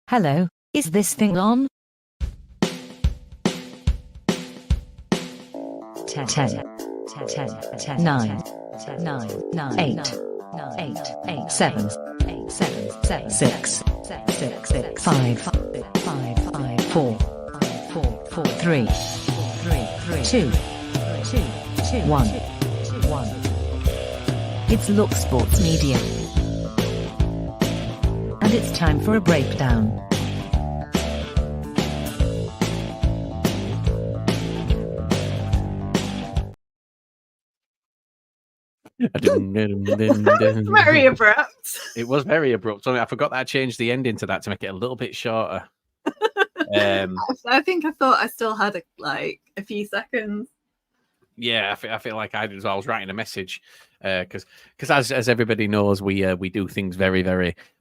Hello, is this thing on? 10, 9, 8, 7, 6, 5, 4, 3, 2, 1. It's Look Sports Media. And it's time for a breakdown. Very abrupt. It was very abrupt. I fforgot that I changed the ending to that to make it a little bit shorter. I thought I still had a few seconds. Yeah, I feel like I did as well. I was writing a message because as everybody knows, we do things very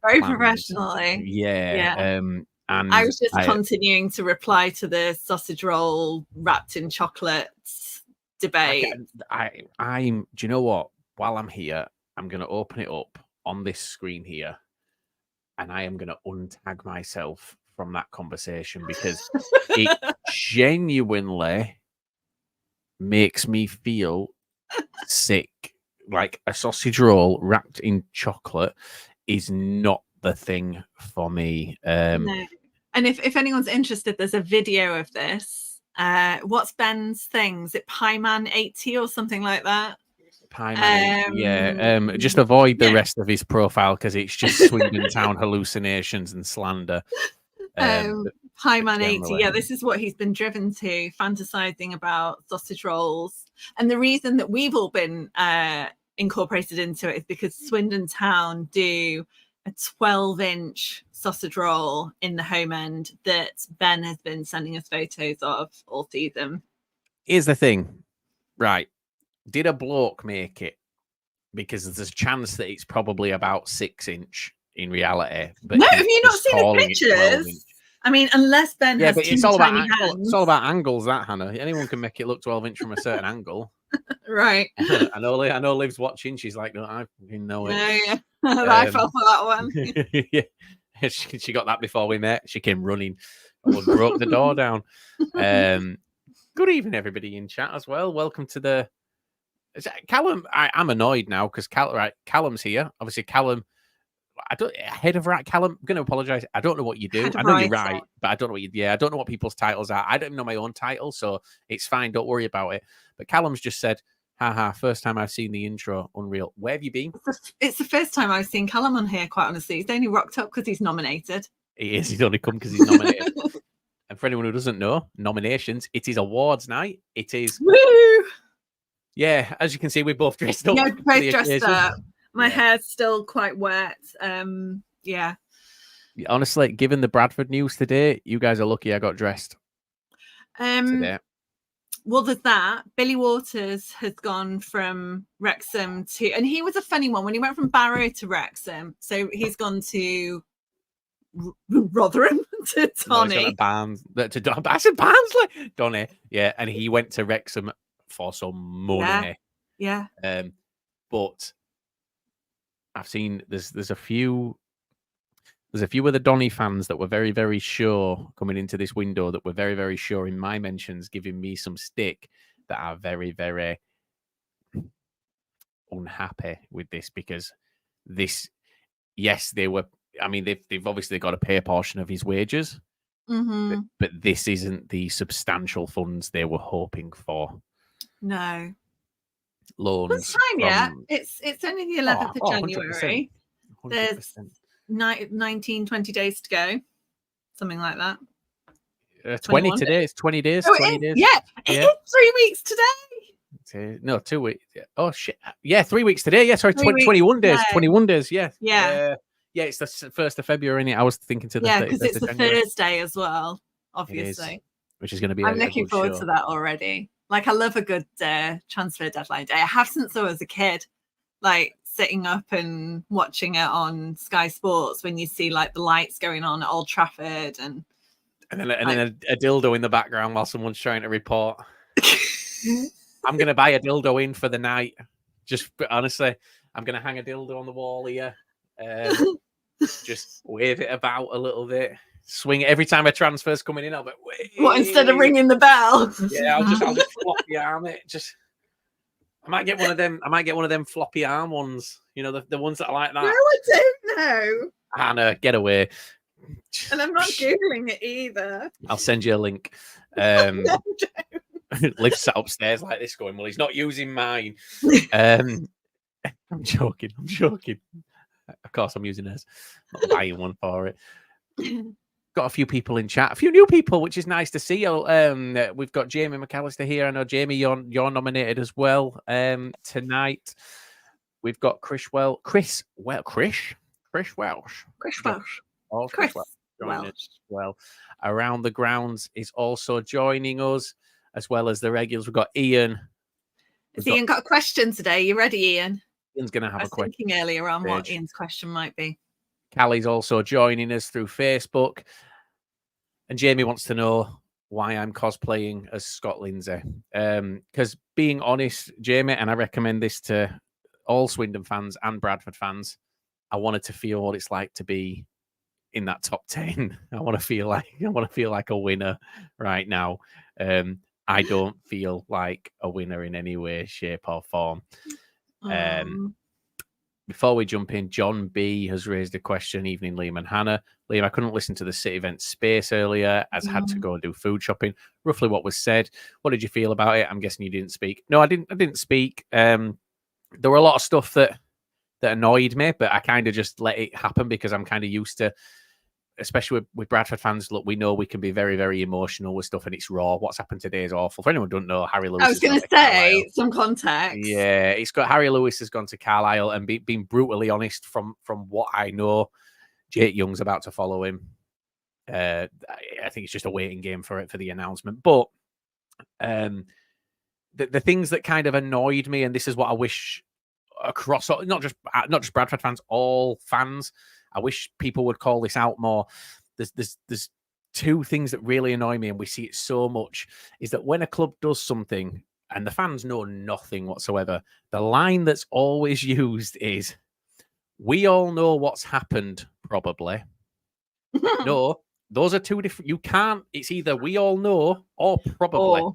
professionally. Yeah. And I was just continuing to reply to the sausage roll wrapped in chocolates debate. I'm. Do you know what? While I'm here, I'm going to open it up on this screen here, and I am going to untag myself from that conversation because it genuinely makes me feel sick. Like a sausage roll wrapped in chocolate is not the thing for me. No. And if anyone's interested, there's a video of this. What's Ben's thing? Is it Pie Man 80 or something like that? Pie Man 80, yeah. Just avoid the rest of his profile because it's just Swindon Town hallucinations and slander. Pie Man 80, yeah, this is what he's been driven to, fantasizing about sausage rolls. And the reason that we've all been incorporated into it is because Swindon Town do a 12-inch sausage roll in the home end that Ben has been sending us photos of all season. Here's the thing, right? Did a bloke make it? Because there's a chance that it's probably about 6-inch in reality. But no, have you not seen the pictures? I mean, unless Ben has but it's all about it's all about angles, that Hannah. Anyone can make it look 12-inch from a certain angle. Right. I know Liv's watching. She's like, no, I know it. Yeah. I fell for that one. Yeah. She got that before we met. She came running. Almost broke the door down. Good evening, everybody in chat as well. Welcome to the Callum. I'm annoyed now because Callum's here. Obviously, Callum. Head of right, Callum. I'm going to apologise. I don't know what you do. I know you're right, but I don't know what you. Yeah, I don't know what people's titles are. I don't even know my own title, so it's fine. Don't worry about it. But Callum's just said, "Haha, first time I've seen the intro. Unreal. Where have you been?" It's the first time I've seen Callum on here. Quite honestly, he's only rocked up because he's nominated. He is. He's only come because he's nominated. And for anyone who doesn't know, nominations. It is awards night. It is. Woo! Yeah, as you can see, we're both dressed up. Yeah, both dressed up. My hair's still quite wet. Yeah. Honestly, given the Bradford news today, you guys are lucky I got dressed today. Well, there's that. Billy Waters has gone from Wrexham to, and he was a funny one when he went from Barrow to Wrexham. So he's gone to Rotherham to Donny. I said Barnsley. Donny, yeah, and he went to Wrexham for some money. Yeah. But I've seen there's a few of the Donny fans that were very, very sure coming into this window that were very, very sure in my mentions giving me some stick that are very, very unhappy with this because they were. I mean, they've obviously got to pay a portion of his wages, but this isn't the substantial funds they were hoping for. No. Loans. It's time yet. It's only the 11th of January. 100%. There's 19, 20 days to go. Something like that. 20 today. It's 20 days. Oh, 20 days. Yeah. It's 3 weeks today. No, 2 weeks. Oh, shit. Yeah, 3 weeks today. Yeah, sorry, 21 days. No. 21 days, yeah. Yeah. Yeah, it's the 1st of February, innit? I was thinking to the 31st because it's the Thursday as well, obviously. Which is going to be I'm looking forward to that already. Like, I love a good transfer deadline day. I have since I was a kid, like sitting up and watching it on Sky Sports when you see like the lights going on at Old Trafford and then a dildo in the background while someone's trying to report. I'm going to buy a dildo in for the night. Just honestly, I'm going to hang a dildo on the wall here. just wave it about a little bit, swing it every time a transfer's coming in. I'll be What, instead of ringing the bell? Yeah, I'll just floppy arm it. I might get one of them. I might get one of them floppy arm ones. You know, the ones that are like that. No, I don't know. Hannah, get away. And I'm not Googling it either. I'll send you a link. No, Liv sat upstairs like this going, well, he's not using mine. I'm joking. Of course, I'm using hers. Not buying one for it. Got a few people in chat, a few new people, which is nice to see. We've got Jamie McAllister here. I know, Jamie, you're nominated as well tonight. We've got Chris Welsh. Joining us as well. Around the Grounds is also joining us, as well as the regulars. We've got Ian. Has Ian got a question today? You ready, Ian? Ian's going to have a question. I was thinking earlier on what Ian's question might be. Callie's also joining us through Facebook. And Jamie wants to know why I'm cosplaying as Scott Lindsay. Because being honest, Jamie, and I recommend this to all Swindon fans and Bradford fans, I wanted to feel what it's like to be in that top 10. I want to feel like a winner right now. I don't feel like a winner in any way, shape, or form. Before we jump in, John B has raised a question. Evening, Liam and Hannah. Liam, I couldn't listen to the City Event Space earlier as I had to go and do food shopping. Roughly what was said. What did you feel about it? I'm guessing you didn't speak. No, I didn't speak. There were a lot of stuff that annoyed me, but I kind of just let it happen because I'm kind of used to, especially with Bradford fans. Look, we know we can be very, very emotional with stuff, and it's raw. What's happened today is awful. For anyone who don't know, Harry Lewis. I was going to say some context. Yeah, it's got Harry Lewis has gone to Carlisle, and being brutally honest, from what I know, Jake Young's about to follow him. I think it's just a waiting game for the announcement. But the things that kind of annoyed me, and this is what I wish across not just Bradford fans, all fans. I wish people would call this out more. There's two things that really annoy me, and we see it so much, is that when a club does something and the fans know nothing whatsoever, the line that's always used is, we all know what's happened, probably. No, those are two different. You can't, it's either we all know or probably.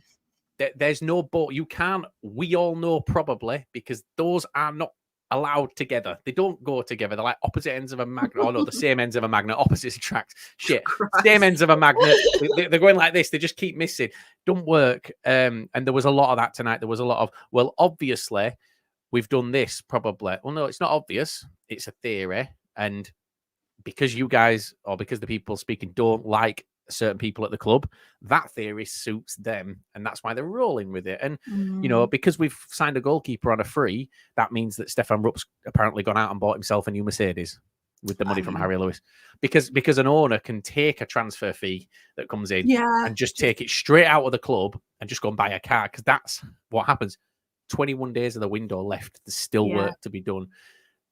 There's no but. You can't, we all know probably, because those are not allowed together. They don't go together. They're like opposite ends of a magnet. Oh no, the same ends of a magnet, opposite attracts. Shit. Christ. Same ends of a magnet. They're going like this. They just keep missing. Don't work. And there was a lot of that tonight. There was a lot of, well, obviously, we've done this probably. Well, no, it's not obvious. It's a theory. And because you guys, or because the people speaking don't like certain people at the club, that theory suits them, and that's why they're rolling with it. And you know, because we've signed a goalkeeper on a free, that means that Stefan Rupp's apparently gone out and bought himself a new Mercedes with the money from Harry Lewis, because an owner can take a transfer fee that comes in and just take it straight out of the club and just go and buy a car, because that's what happens. 21 days of the window left. There's still work to be done.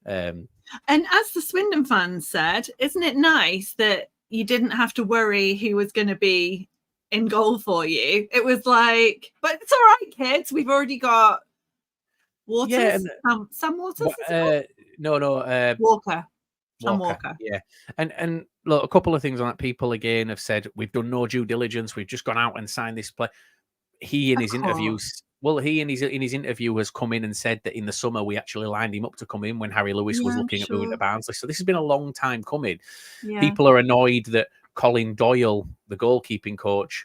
And as the Swindon fans said, isn't it nice that you didn't have to worry who was going to be in goal for you? It was like, but it's all right, kids. We've already got Waters. Yeah, Sam Waters? Walker. Sam Walker. Yeah. And look, a couple of things on that. People, again, have said, we've done no due diligence. We've just gone out and signed this play. He, in his interviews... Well, he in his interview has come in and said that in the summer we actually lined him up to come in when Harry Lewis was looking at moving to Barnsley. So this has been a long time coming. Yeah. People are annoyed that Colin Doyle, the goalkeeping coach,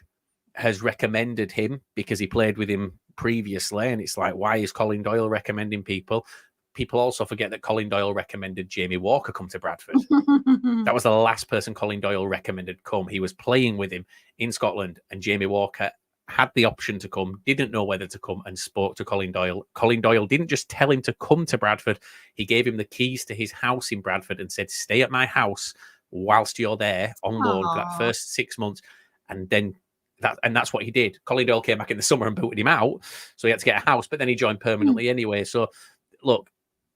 has recommended him because he played with him previously. And it's like, why is Colin Doyle recommending people? People also forget that Colin Doyle recommended Jamie Walker come to Bradford. That was the last person Colin Doyle recommended come. He was playing with him in Scotland, and Jamie Walker had the option to come, didn't know whether to come, and spoke to Colin Doyle. Colin Doyle didn't just tell him to come to Bradford. He gave him the keys to his house in Bradford and said, stay at my house whilst you're there on loan for that first 6 months. And then that's what he did. Colin Doyle came back in the summer and booted him out. So he had to get a house, but then he joined permanently anyway. So look,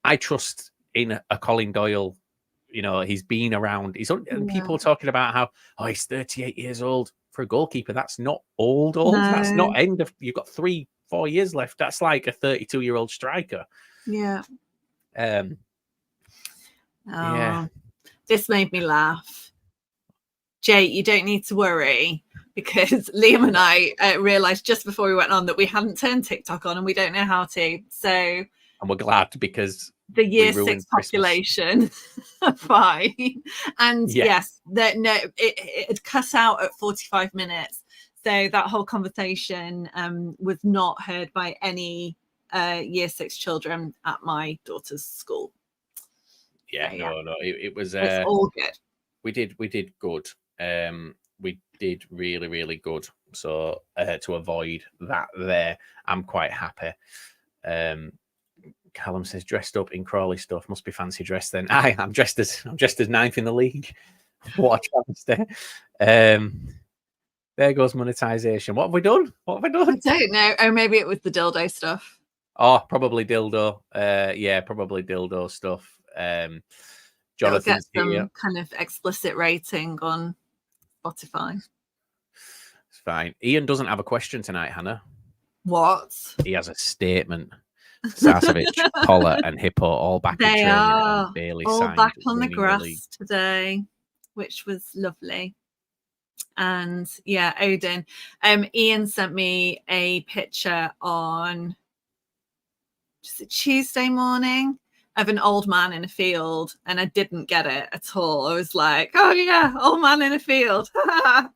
I trust in a Colin Doyle. You know, he's been around. And people talking about how, he's 38 years old. For a goalkeeper, that's not old. No. That's not end of. You've got 3-4 years left. That's like a 32-year-old striker. Yeah. Yeah. this made me laugh. Jake, you don't need to worry, because Liam and I realised just before we went on that we hadn't turned TikTok on and we don't know how to. So, and we're glad, because the year 6 population are fine. And yes, it had cut out at 45 minutes. So that whole conversation was not heard by any year 6 children at my daughter's school. Yeah, so, no, it was. It's all good. We did good. We did really, really good. So to avoid that, I'm quite happy. Callum says, dressed up in Crawley stuff, must be fancy dress then. I'm dressed as 9th in the league. What a travesty. There goes monetization. What have we done? I don't know. Oh, maybe it was the dildo stuff. Oh, probably dildo. Yeah, probably dildo stuff. Jonathan's get some here. kind of explicit rating on Spotify. It's fine. Ian doesn't have a question tonight, Hannah. What? He has a statement. Sarcevic, Pollard, and Hippo all back in training. And Bailey all back on the grass today, which was lovely. And yeah, Odin. Ian sent me a picture on just a Tuesday morning of an old man in a field, and I didn't get it at all. I was like, oh yeah, old man in a field.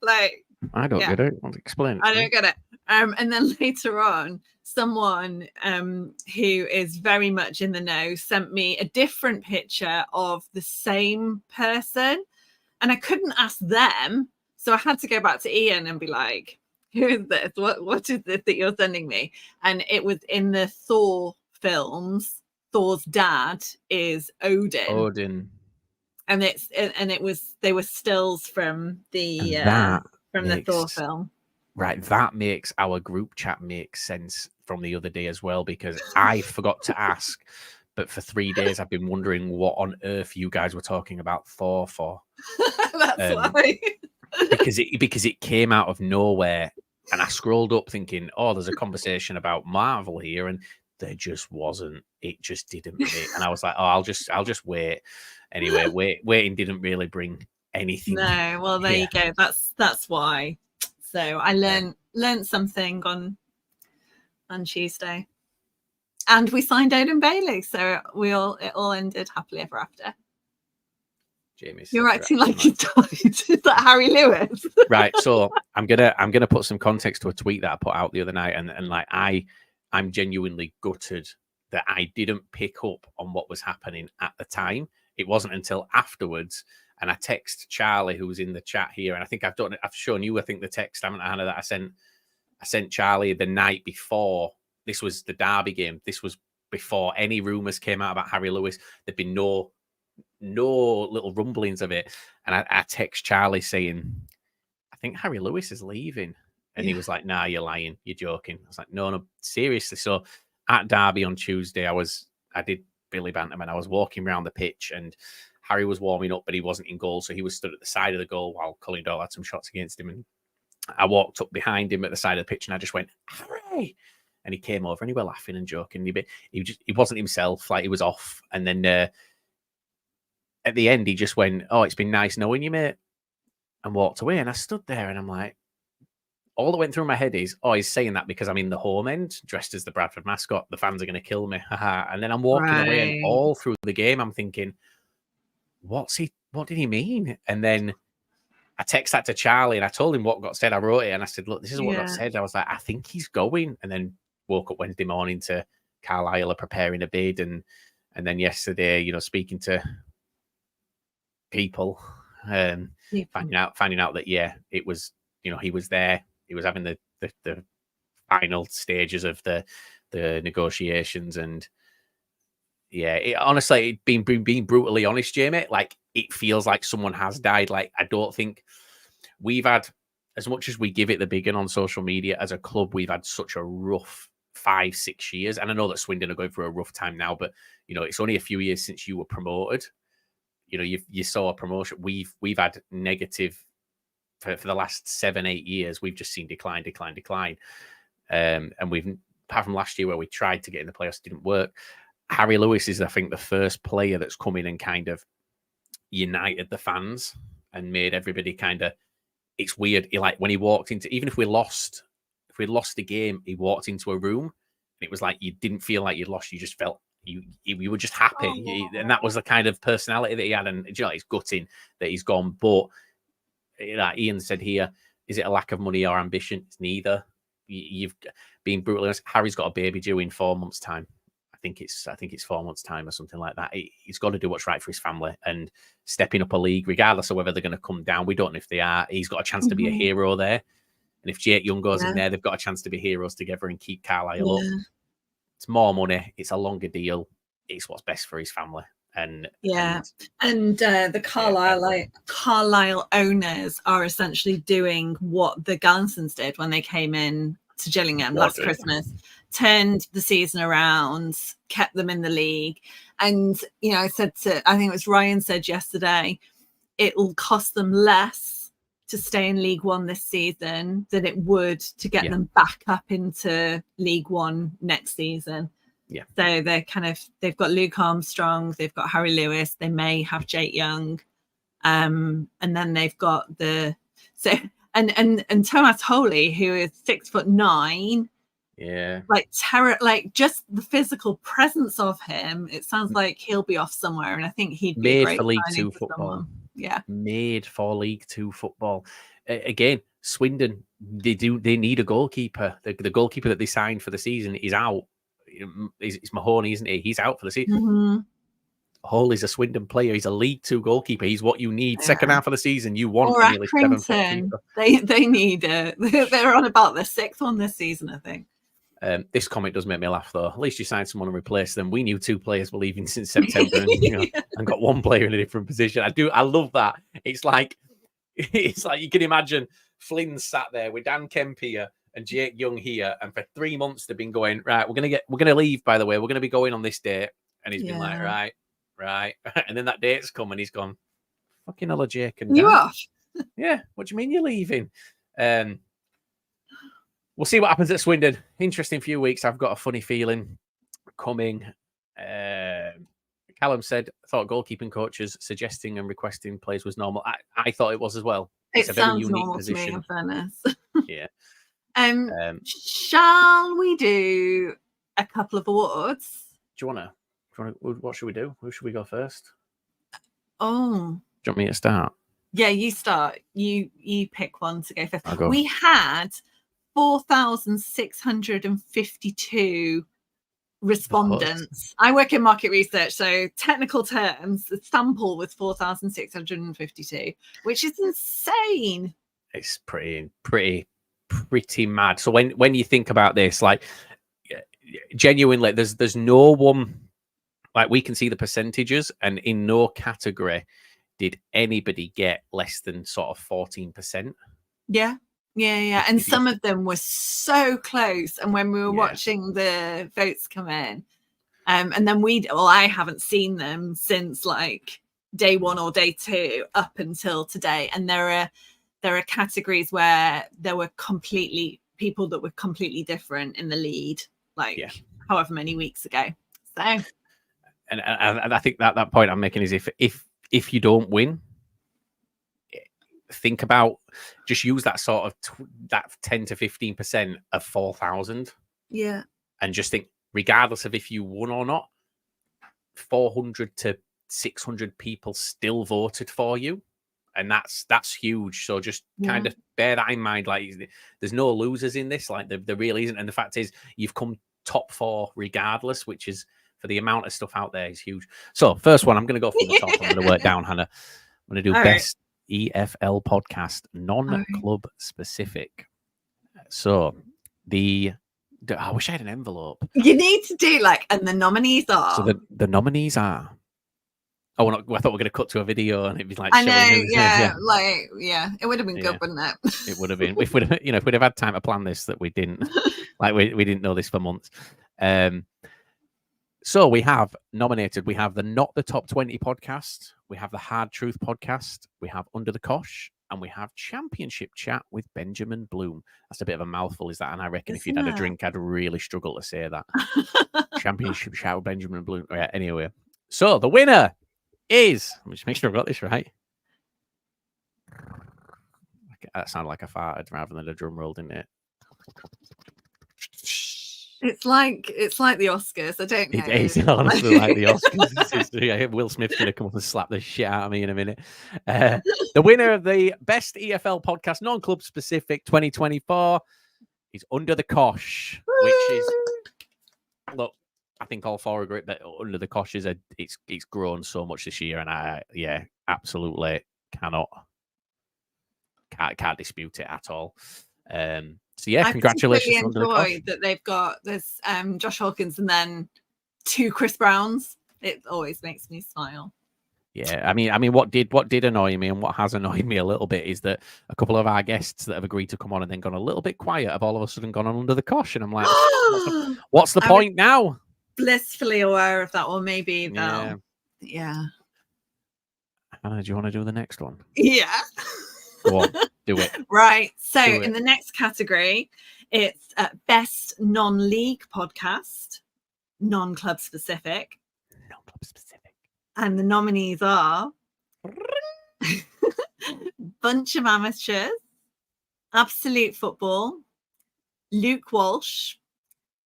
Like, I don't get it. I'll explain it. I don't get it. And then later on, someone who is very much in the know sent me a different picture of the same person, and I couldn't ask them. So I had to go back to Ian and be like, who is this? What is this that you're sending me? And it was in the Thor films. Thor's dad is Odin. And they were stills from the Thor film. Right, that makes our group chat make sense from the other day as well, because I forgot to ask, but for 3 days I've been wondering what on earth you guys were talking about Thor for. That's why. because it came out of nowhere, and I scrolled up thinking, oh, there's a conversation about Marvel here, and there just wasn't. It just didn't fit. And I was like, oh, I'll just wait. Anyway, waiting didn't really bring anything. No, well, there you go. That's why. So I learned something on Tuesday, and we signed Odin Bailey. So it all ended happily ever after. Jamie, you're acting like he died. Is that Harry Lewis? Right. So I'm gonna put some context to a tweet that I put out the other night, and like I'm genuinely gutted that I didn't pick up on what was happening at the time. It wasn't until afterwards. And I text Charlie, who's in the chat here, and I think I've shown you, I think, the text, haven't I, Hannah, that I sent Charlie the night before. This was the Derby game. This was before any rumours came out about Harry Lewis. There'd been no little rumblings of it. And I text Charlie saying, I think Harry Lewis is leaving. And he was like, nah, you're lying. You're joking. I was like, no, seriously. So at Derby on Tuesday, I did Billy Bantam, and I was walking around the pitch, and Harry was warming up, but he wasn't in goal. So he was stood at the side of the goal while Colin Doyle had some shots against him. And I walked up behind him at the side of the pitch, and I just went, Harry! And he came over, and he was laughing and joking. He wasn't himself, like he was off. And then at the end, he just went, oh, it's been nice knowing you, mate, and walked away. And I stood there, and I'm like, all that went through my head is, oh, he's saying that because I'm in the home end, dressed as the Bradford mascot. The fans are going to kill me. And then I'm walking away, and all through the game, I'm thinking, what did he mean? And then I text that to Charlie, and I told him what got said. I wrote it, and I said, look, this is what got said. I was like, I think he's going. And then woke up Wednesday morning to Carlisle preparing a bid. And then yesterday, speaking to people, finding out that, it was, he was there. He was having the final stages of the negotiations. And honestly, being brutally honest, Jamie, like, it feels like someone has died. Like, I don't think we've had, as much as we give it the big one on social media, as a club, we've had such a rough 5-6 years. And I know that Swindon are going through a rough time now, but it's only a few years since you were promoted. You saw a promotion. We've had negative for the last 7-8 years. We've just seen decline. And we've, apart from last year where we tried to get in the playoffs, didn't work. Harry Lewis is, I think, the first player that's come in and kind of united the fans and made everybody kind of. It's weird. Like when he walked into, even if we lost the game, he walked into a room and it was like you didn't feel like you'd lost. You just felt you were just happy, and that was the kind of personality that he had. And you know, it's gutting that he's gone. But like Ian said here, is it a lack of money or ambition? It's neither. You've been brutally honest. Harry's got a baby due in 4 months' time. I think it's 4 months' time or something like that. He's got to do what's right for his family and stepping up a league, regardless of whether they're going to come down. We don't know if they are. He's got a chance to be a hero there. And if Jake Young goes in there, they've got a chance to be heroes together and keep Carlisle up. It's more money. It's a longer deal. It's what's best for his family. And the Carlisle owners are essentially doing what the Gansons did when they came in to Gillingham last Christmas, turned the season around, kept them in the league. And, you know, I think it was Ryan said yesterday, it'll cost them less to stay in League One this season than it would to get them back up into League One next season. Yeah. So they've got Luke Armstrong, they've got Harry Lewis, they may have Jake Young. And then they've got and Thomas Holy, who is 6'9". Yeah. Like just the physical presence of him, it sounds like he'll be off somewhere, and I think he'd be made great for League Two football. Someone. Yeah. Made for League Two football. Again, Swindon, they need a goalkeeper. The goalkeeper that they signed for the season is out. It's Mahoney, isn't he? He's out for the season. Hall is a Swindon player. He's a League Two goalkeeper. He's what you need. Second half of the season, you want or a nearly 7 foot keeper. They need they're on about their 6th one this season, I think. This comment does make me laugh, though. At least you signed someone and replaced them. We knew 2 players were leaving since September, and, and got 1 player in a different position. I love that. It's like you can imagine Flynn sat there with Dan Kemp here and Jake Young here, and for 3 months they've been going, right, we're gonna leave, by the way, we're gonna be going on this date, and he's been like, right, and then that date's come and he's gone, fucking hell, Jake and Dan. You off? Yeah, what do you mean you're leaving? We'll see what happens at Swindon. Interesting few weeks. I've got a funny feeling coming. Callum said, thought goalkeeping coaches suggesting and requesting plays was normal. I thought it was as well. It's a very unique position. To me, in fairness. Yeah. Shall we do a couple of awards? Do you want to? What should we do? Who should we go first? Oh. Do you want me to start? Yeah, you start. You pick one to go first. I'll go. We had 4,652 respondents. I work in market research, so technical terms, the sample was 4,652, which is insane. It's pretty mad. So when you think about this, like genuinely, there's no one, like we can see the percentages, and in no category did anybody get less than sort of 14%. Yeah. And some of them were so close. And when we were watching the votes come in, and then I haven't seen them since like day 1 or day 2 up until today. And there are categories where there were people that were completely different in the lead, however many weeks ago. So, and I think that point I'm making is if you don't win, think about, just use that sort of that 10 to 15% of 4,000. Yeah. And just think, regardless of if you won or not, 400 to 600 people still voted for you. And that's huge. So just kind of bear that in mind. Like, there's no losers in this. Like, there really isn't. And the fact is, you've come top 4 regardless, which is, for the amount of stuff out there, is huge. So first one, I'm going to go from the top. I'm going to work down, Hannah. I'm going to do best EFL podcast, non-club specific. So I wish I had an envelope. You need to do and the nominees are. So the nominees are. Oh, I thought we were going to cut to a video and it'd be like. I know, it would have been good, wouldn't it? It would have been. If we'd have had time to plan this, that we didn't. we didn't know this for months. So we have nominated. We have the Not the Top 20 podcast. We have the Hard Truth podcast. We have Under the Cosh, and we have Championship Chat with Benjamin Bloom. That's a bit of a mouthful, is that? And I reckon if you'd had a drink, I'd really struggle to say that. Championship Chat with Benjamin Bloom. Yeah, anyway, so the winner is. Let me just make sure I've got this right. That sounded like a fart rather than a drum roll, didn't it? It's like the Oscars. I don't know. It is honestly like the Oscars. Will Smith's going to come up and slap the shit out of me in a minute. The winner of the Best EFL Podcast Non-Club Specific 2024 is Under the Cosh, which is, look, I think all four agree that Under the Cosh is it's grown so much this year, and I absolutely can't dispute it at all. So yeah, congratulations I to Under the Cosh. that they've got this Josh Hawkins and then 2 Chris Browns. It always makes me smile. Yeah, I mean, what did annoy me and what has annoyed me a little bit is that a couple of our guests that have agreed to come on and then gone a little bit quiet have all of a sudden gone on Under the Cosh, and I'm like, what's the point now? Blissfully aware of that, or maybe Yeah. Hannah, do you want to do the next one? Yeah. Go on, do it. Right. So in the next category, it's Best Non-League Podcast, Non-Club Specific. Non-club specific. And the nominees are Bunch of Amateurs, Absolute Football, Luke Walsh,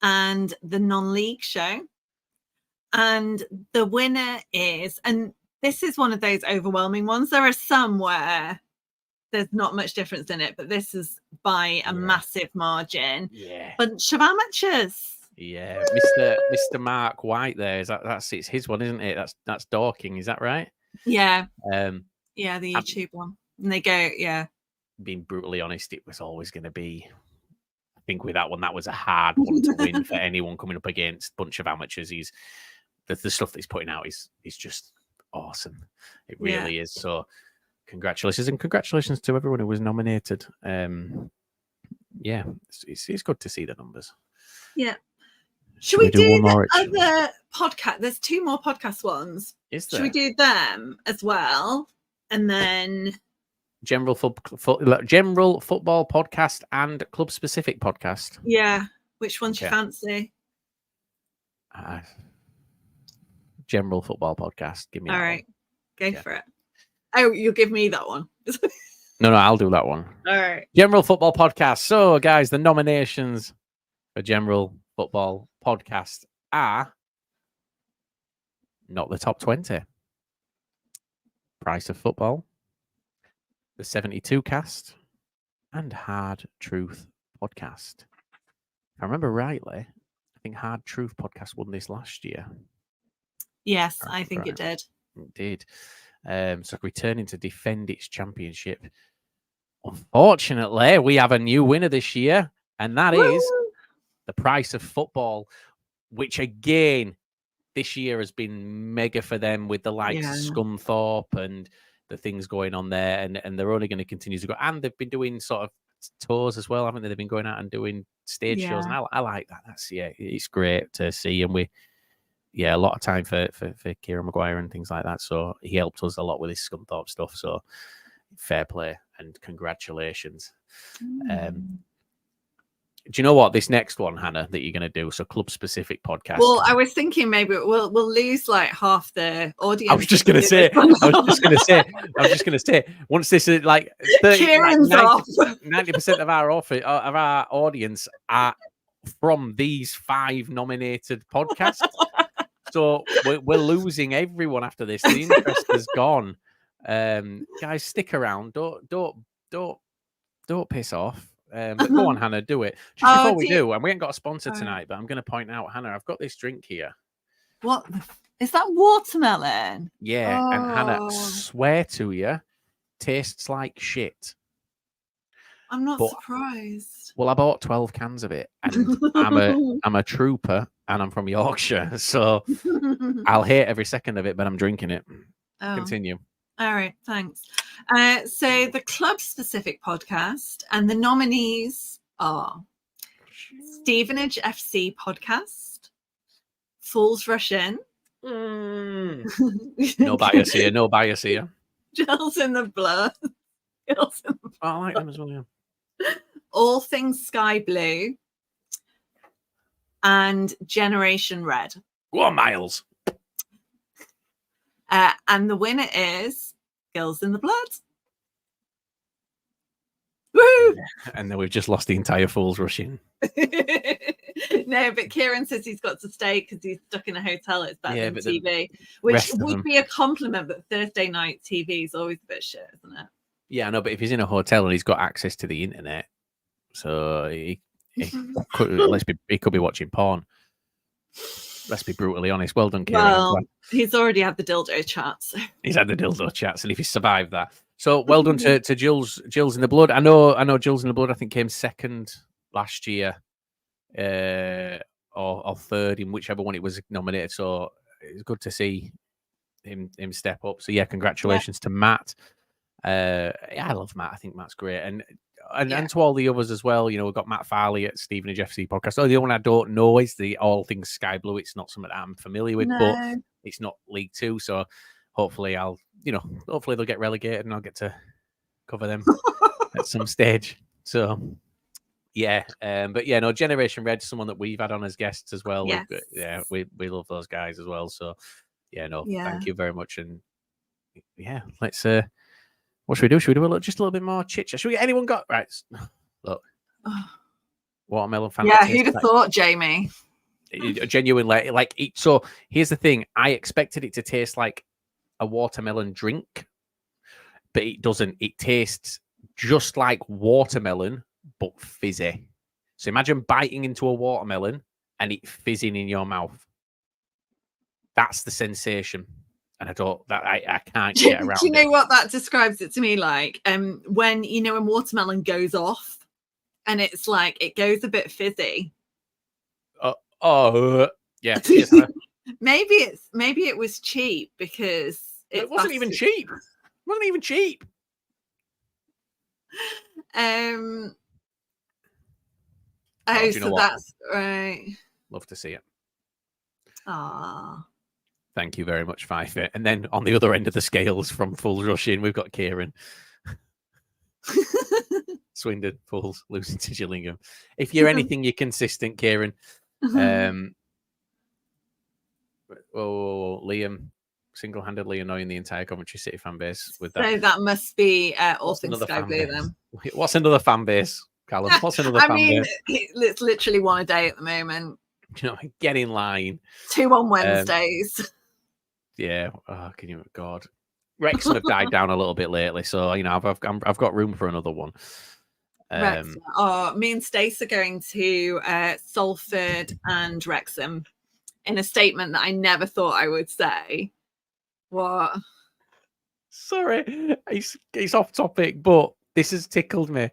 and The Non-League Show. And the winner is, and this is one of those overwhelming ones. There are some where there's not much difference in it, but this is by a massive margin. Yeah. Bunch of Amateurs. Yeah, Mr. Mark White there. It's his one, isn't it? That's Dorking, is that right? Yeah. Yeah, the YouTube one. And they go, Being brutally honest, it was always going to be, I think with that one, that was a hard one to win for anyone coming up against Bunch of Amateurs. The stuff that he's putting out is just awesome. It really is. So congratulations to everyone who was nominated. It's good to see the numbers. Yeah. Should we do the other podcast? There's 2 more podcast ones. Is there? Should we do them as well? And then general football podcast and club specific podcast. Yeah. Which ones you fancy? General football podcast. Give me all that right. One. Go for it. Oh, you'll give me that one. No, I'll do that one. All right. General football podcast. So, guys, the nominations for general football podcast are not the top 20. Price of Football, the 72 Cast, and Hard Truth Podcast. If I remember rightly, I think Hard Truth Podcast won this last year. Yes, I think it did. It did. So returning to defend its championship. Unfortunately, we have a new winner this year, and that is the Price of Football, which again, this year has been mega for them with the likes of Scunthorpe and the things going on there, and they're only going to continue to go. And they've been doing sort of tours as well, haven't they? They've been going out and doing stage shows, and I like that. It's great to see, and a lot of time for Kieran Maguire and things like that. So he helped us a lot with his Scunthorpe stuff. So fair play and congratulations. Do you know what? This next one, Hannah, that you're going to do, so club specific podcast. Well, I was thinking maybe we'll lose like half the audience. I was just going to say, once this is like 90% of our audience are from these 5 nominated podcasts. So we're losing everyone after this. The interest has gone. Guys, stick around. Don't piss off. But go on, Hannah, do it. Just before we do, and we ain't got a sponsor tonight, but I'm going to point out, Hannah, I've got this drink here. What? Is that watermelon? Yeah, and Hannah, swear to you, tastes like shit. I'm not surprised. Well, I bought 12 cans of it, and I'm a trooper, and I'm from Yorkshire, so I'll hate every second of it, but I'm drinking it. Continue. All right, thanks. So the club-specific podcast and the nominees are Stevenage FC podcast, Fools Rush In. No bias here. Girls in the Blood. Oh, I like them as well, yeah. All Things Sky Blue and Generation Red. Go on, Miles. And the winner is Girls in the Blood. Woo! And then we've just lost the entire Fools Rushing. No, but Kieran says he's got to stay because he's stuck in a hotel. It's better than but TV, which rest of would them- be a compliment. But Thursday night TV is always a bit shit, isn't it? Yeah, I know, but if he's in a hotel and he's got access to the internet, so he could be watching porn. Let's be brutally honest. Well done, Kieran. Well, he's already had the dildo chats. He's had the dildo chats, and if he survived that, so well done to Jill's in the Blood. I know Jill's in the Blood. I think came second last year, or third in whichever one it was nominated. So it's good to see him step up. So yeah, congratulations to Matt. Yeah, I love Matt. I think Matt's great, and to all the others as well. You know, we've got Matt Farley at Stephen and Jeff C podcast. Oh, the one I don't know is the All Things Sky Blue. It's not something that I'm familiar with, but it's not League Two. So hopefully hopefully they'll get relegated and I'll get to cover them at some stage. So yeah, but yeah, no, Generation Red, someone that we've had on as guests as well. Yes. We love those guys as well. So yeah, no, thank you very much. And yeah, let's what should we do? Should we do just a little bit more chit chat? Should we get anyone got right? Look, watermelon fan. Yeah, who'd have thought, Jamie? Genuinely, so here's the thing. I expected it to taste like a watermelon drink, but it doesn't. It tastes just like watermelon, but fizzy. So imagine biting into a watermelon and it fizzing in your mouth. That's the sensation. And I can't get around. Do you know what that describes it to me like? When watermelon goes off and it's like it goes a bit fizzy. Yeah. Maybe it was cheap because it wasn't even cheap. It wasn't even cheap. So that's right. Love to see it. Ah. Thank you very much, Fife. And then on the other end of the scales from Fools Rushing, we've got Kieran. Swindon, Fools, losing to Gillingham. If you're anything, you're consistent, Kieran. Liam, single-handedly annoying the entire Coventry City fan base with that. So that must be All Things Sky Blue then. What's another fan base, Callum? What's another fan base? It's literally one a day at the moment. Get in line. 2 on Wednesdays. Yeah. Oh, can you? God. Wrexham have died down a little bit lately, so I've got room for another one. Me and Stace are going to Salford and Wrexham in a statement that I never thought I would say. What? Sorry, it's off topic, but this has tickled me.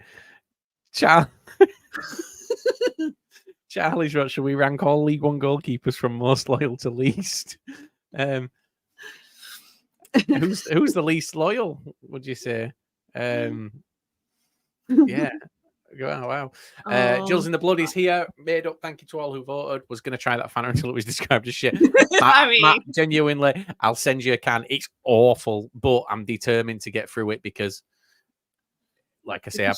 Charlie's right. Should we rank all League One goalkeepers from most loyal to least? Who's the least loyal? Would you say? Yeah. Wow. Jill's in the Blood is here. Made up. Thank you to all who voted. Was going to try that Fanta until it was described as shit. Matt, genuinely, I'll send you a can. It's awful, but I'm determined to get through it because, like I say,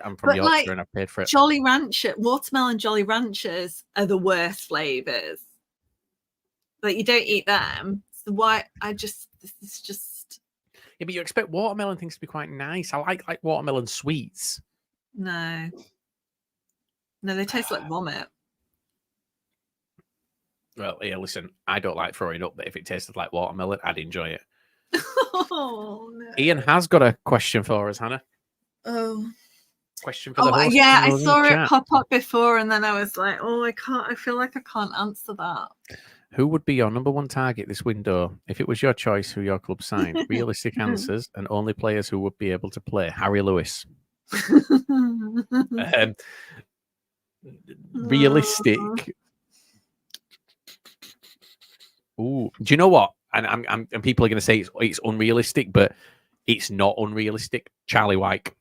I'm from Yorkshire and I've paid for it. Jolly Rancher, watermelon Jolly Ranchers are the worst flavors. Like you don't eat them. So why? This is just. Yeah, but you expect watermelon things to be quite nice. I like watermelon sweets. No, they taste like vomit. Well, yeah, listen, I don't like throwing up, but if it tasted like watermelon, I'd enjoy it. Oh, no. Ian has got a question for us, Hannah. Oh. Question for the host. Yeah, I saw it pop up before, and then I was like, I feel like I can't answer that. Who would be your number one target this window if it was your choice who your club signed? Realistic answers and only players who would be able to play. Harry Lewis. Realistic. Ooh, do you know what? And people are going to say it's unrealistic, but it's not unrealistic. Charlie White.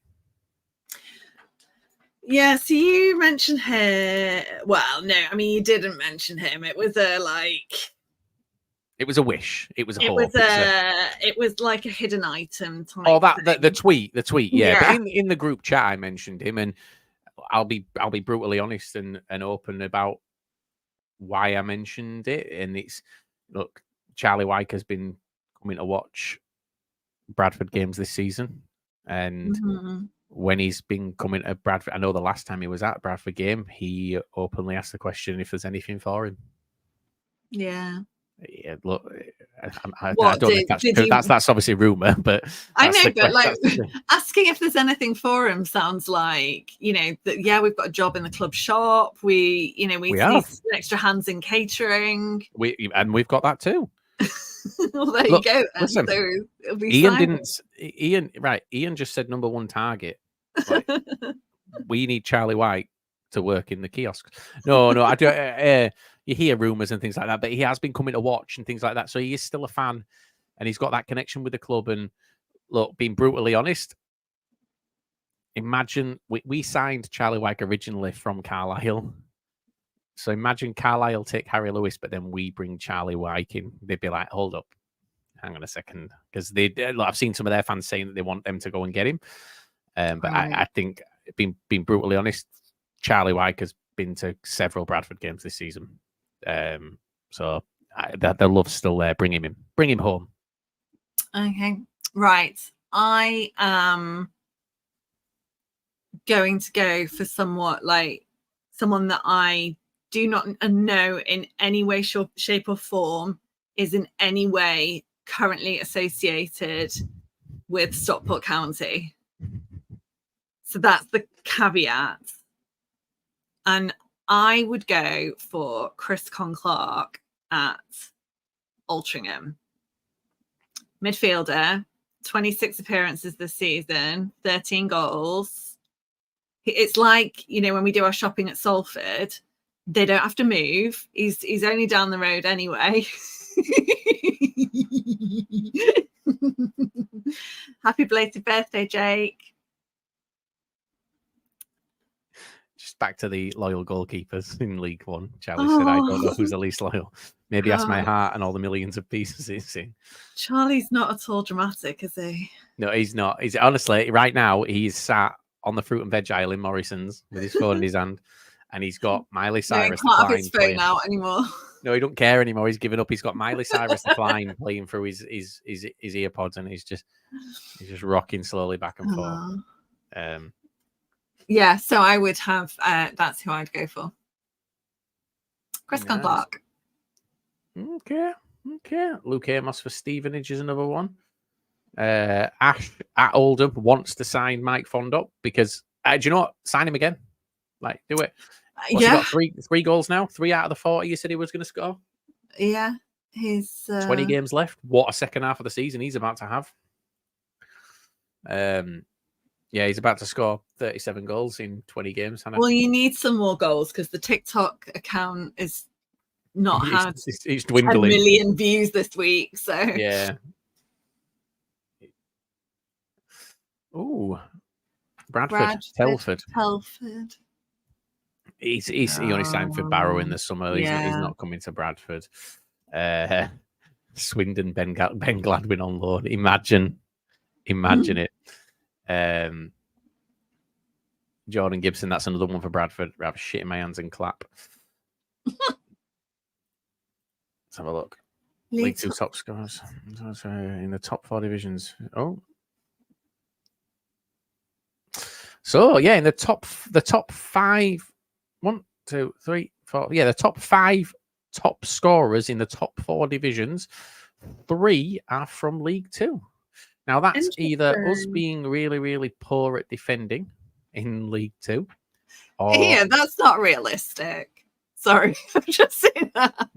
Yeah, so you mentioned him. Well, no, I mean you didn't mention him. It was a It was a wish. It was a hope. It was like a hidden item type. Oh, the tweet, yeah. But in the group chat, I mentioned him, and I'll be brutally honest and open about why I mentioned it. And it's look, Charlie Wyke has been coming to watch Bradford games this season, and when he's been coming to Bradford, I know the last time he was at Bradford game, he openly asked the question if there's anything for him. Yeah. Yeah, look, I What, don't know if that's true. That's obviously rumor, but I know, but like that's asking if there's anything for him sounds like, you know, that yeah, we've got a job in the club shop. We need extra hands in catering. We've got that too. Well, there you go. Then. Listen, So it'll be Ian just said number one target. Like, we need Charlie White to work in the kiosks. No, I do. You hear rumors and things like that, but he has been coming to watch and things like that. So he is still a fan, and he's got that connection with the club. And look, being brutally honest, imagine we signed Charlie White originally from Carlisle. So imagine Carlisle take Harry Lewis, but then we bring Charlie White in. They'd be like, hold up, hang on a second, because I've seen some of their fans saying that they want them to go and get him. But right. I think, being brutally honest, Charlie White has been to several Bradford games this season. So the love's still there. Bring him home. Okay, right. I am going to go for somewhat like someone that I do not know in any way, shape, or form is in any way currently associated with Stockport County. So that's the caveat. And I would go for Chris Clark at Altrincham. Midfielder, 26 appearances this season, 13 goals. It's like, when we do our shopping at Salford, they don't have to move. He's only down the road anyway. Happy belated birthday, Jake. Just back to the loyal goalkeepers in League One. Charlie said, I don't know who's the least loyal. Maybe ask my heart and all the millions of pieces it's in. Charlie's not at all dramatic, is he? No, he's not. He's honestly, right now, he's sat on the fruit and veg aisle in Morrison's with his phone in his hand, and he's got Miley Cyrus. No, he can't have his phone out anymore. No, he don't care anymore. He's given up. He's got Miley Cyrus the Flying playing through his earpods, and he's just rocking slowly back and forth. Yeah, so I would have. That's who I'd go for. Chris Clark. Okay. Luke Amos for Stevenage is another one. Ash at Oldham wants to sign Mike Fondop because do you know what? Sign him again. Like, do it. He got three goals now. 3 out of the 40 you said he was going to score. Yeah, he's 20 games left. What a second half of the season he's about to have. Yeah, he's about to score 37 goals in 20 games. Well, you need some more goals because the TikTok account is not had it's dwindling. 10 million views this week. So yeah. Ooh, Bradford. Telford. He only signed for Barrow in the summer. He's not coming to Bradford. Swindon, Ben Gladwin on loan. Imagine it. Jordan Gibson, that's another one for Bradford. I have shit in my hands and clap. Let's have a look. League 2 top scorers in the top 4 divisions. Oh. So yeah, in the top 5, 1, 2, 3, 4. Yeah, the top 5 top scorers in the top 4 divisions. 3 are from League 2. Now that's either us being really, really poor at defending in League 2. Or... Yeah, that's not realistic. Sorry, I'm just saying that.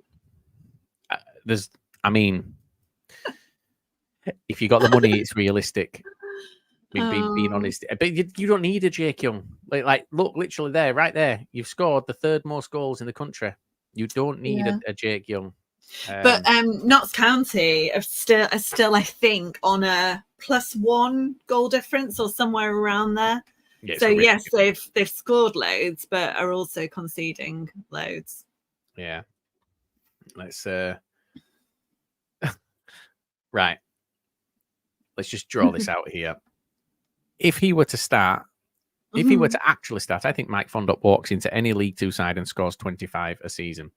If you got the money, it's realistic. Being honest, but you don't need a Jake Young. Like, look, literally there, right there. You've scored the 3rd most goals in the country. You don't need a Jake Young. But Notts County are still, I think, on a +1 goal difference or somewhere around there. Yeah, so yes, they've scored loads, but are also conceding loads. Yeah. Let's right. Let's just draw this out here. If he were to start, if he were to actually start, I think Mike Fondop walks into any League 2 side and scores 25 a season.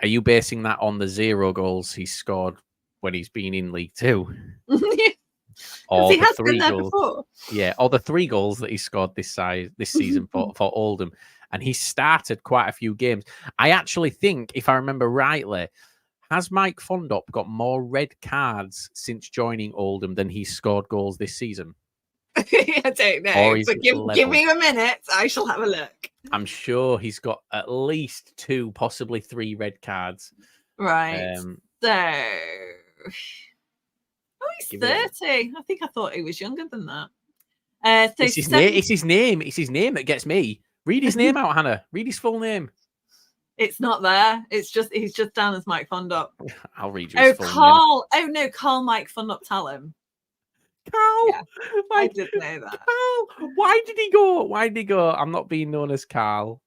Are you basing that on the 0 goals he scored when he's been in League Two. Because he has been there goals. before. Yeah, or the 3 goals that he scored this season for Oldham. And he started quite a few games. I actually think, if I remember rightly, has Mike Fondop got more red cards since joining Oldham than he scored goals this season? I don't know. But give me a minute. I shall have a look. I'm sure he's got at least 2, possibly 3 red cards. Right. He's 30. I think I thought he was younger than that. It's his name. It's his name. It's his name that gets me. Read his name out, Hannah. Read his full name. It's not there. He's just down as Mike Fondop. I'll read you his full Carl. Name. Oh no, Carl Mike Fondop Tallum. Carl. Yeah, I did know that. Carl. Why did he go? I'm not being known as Carl.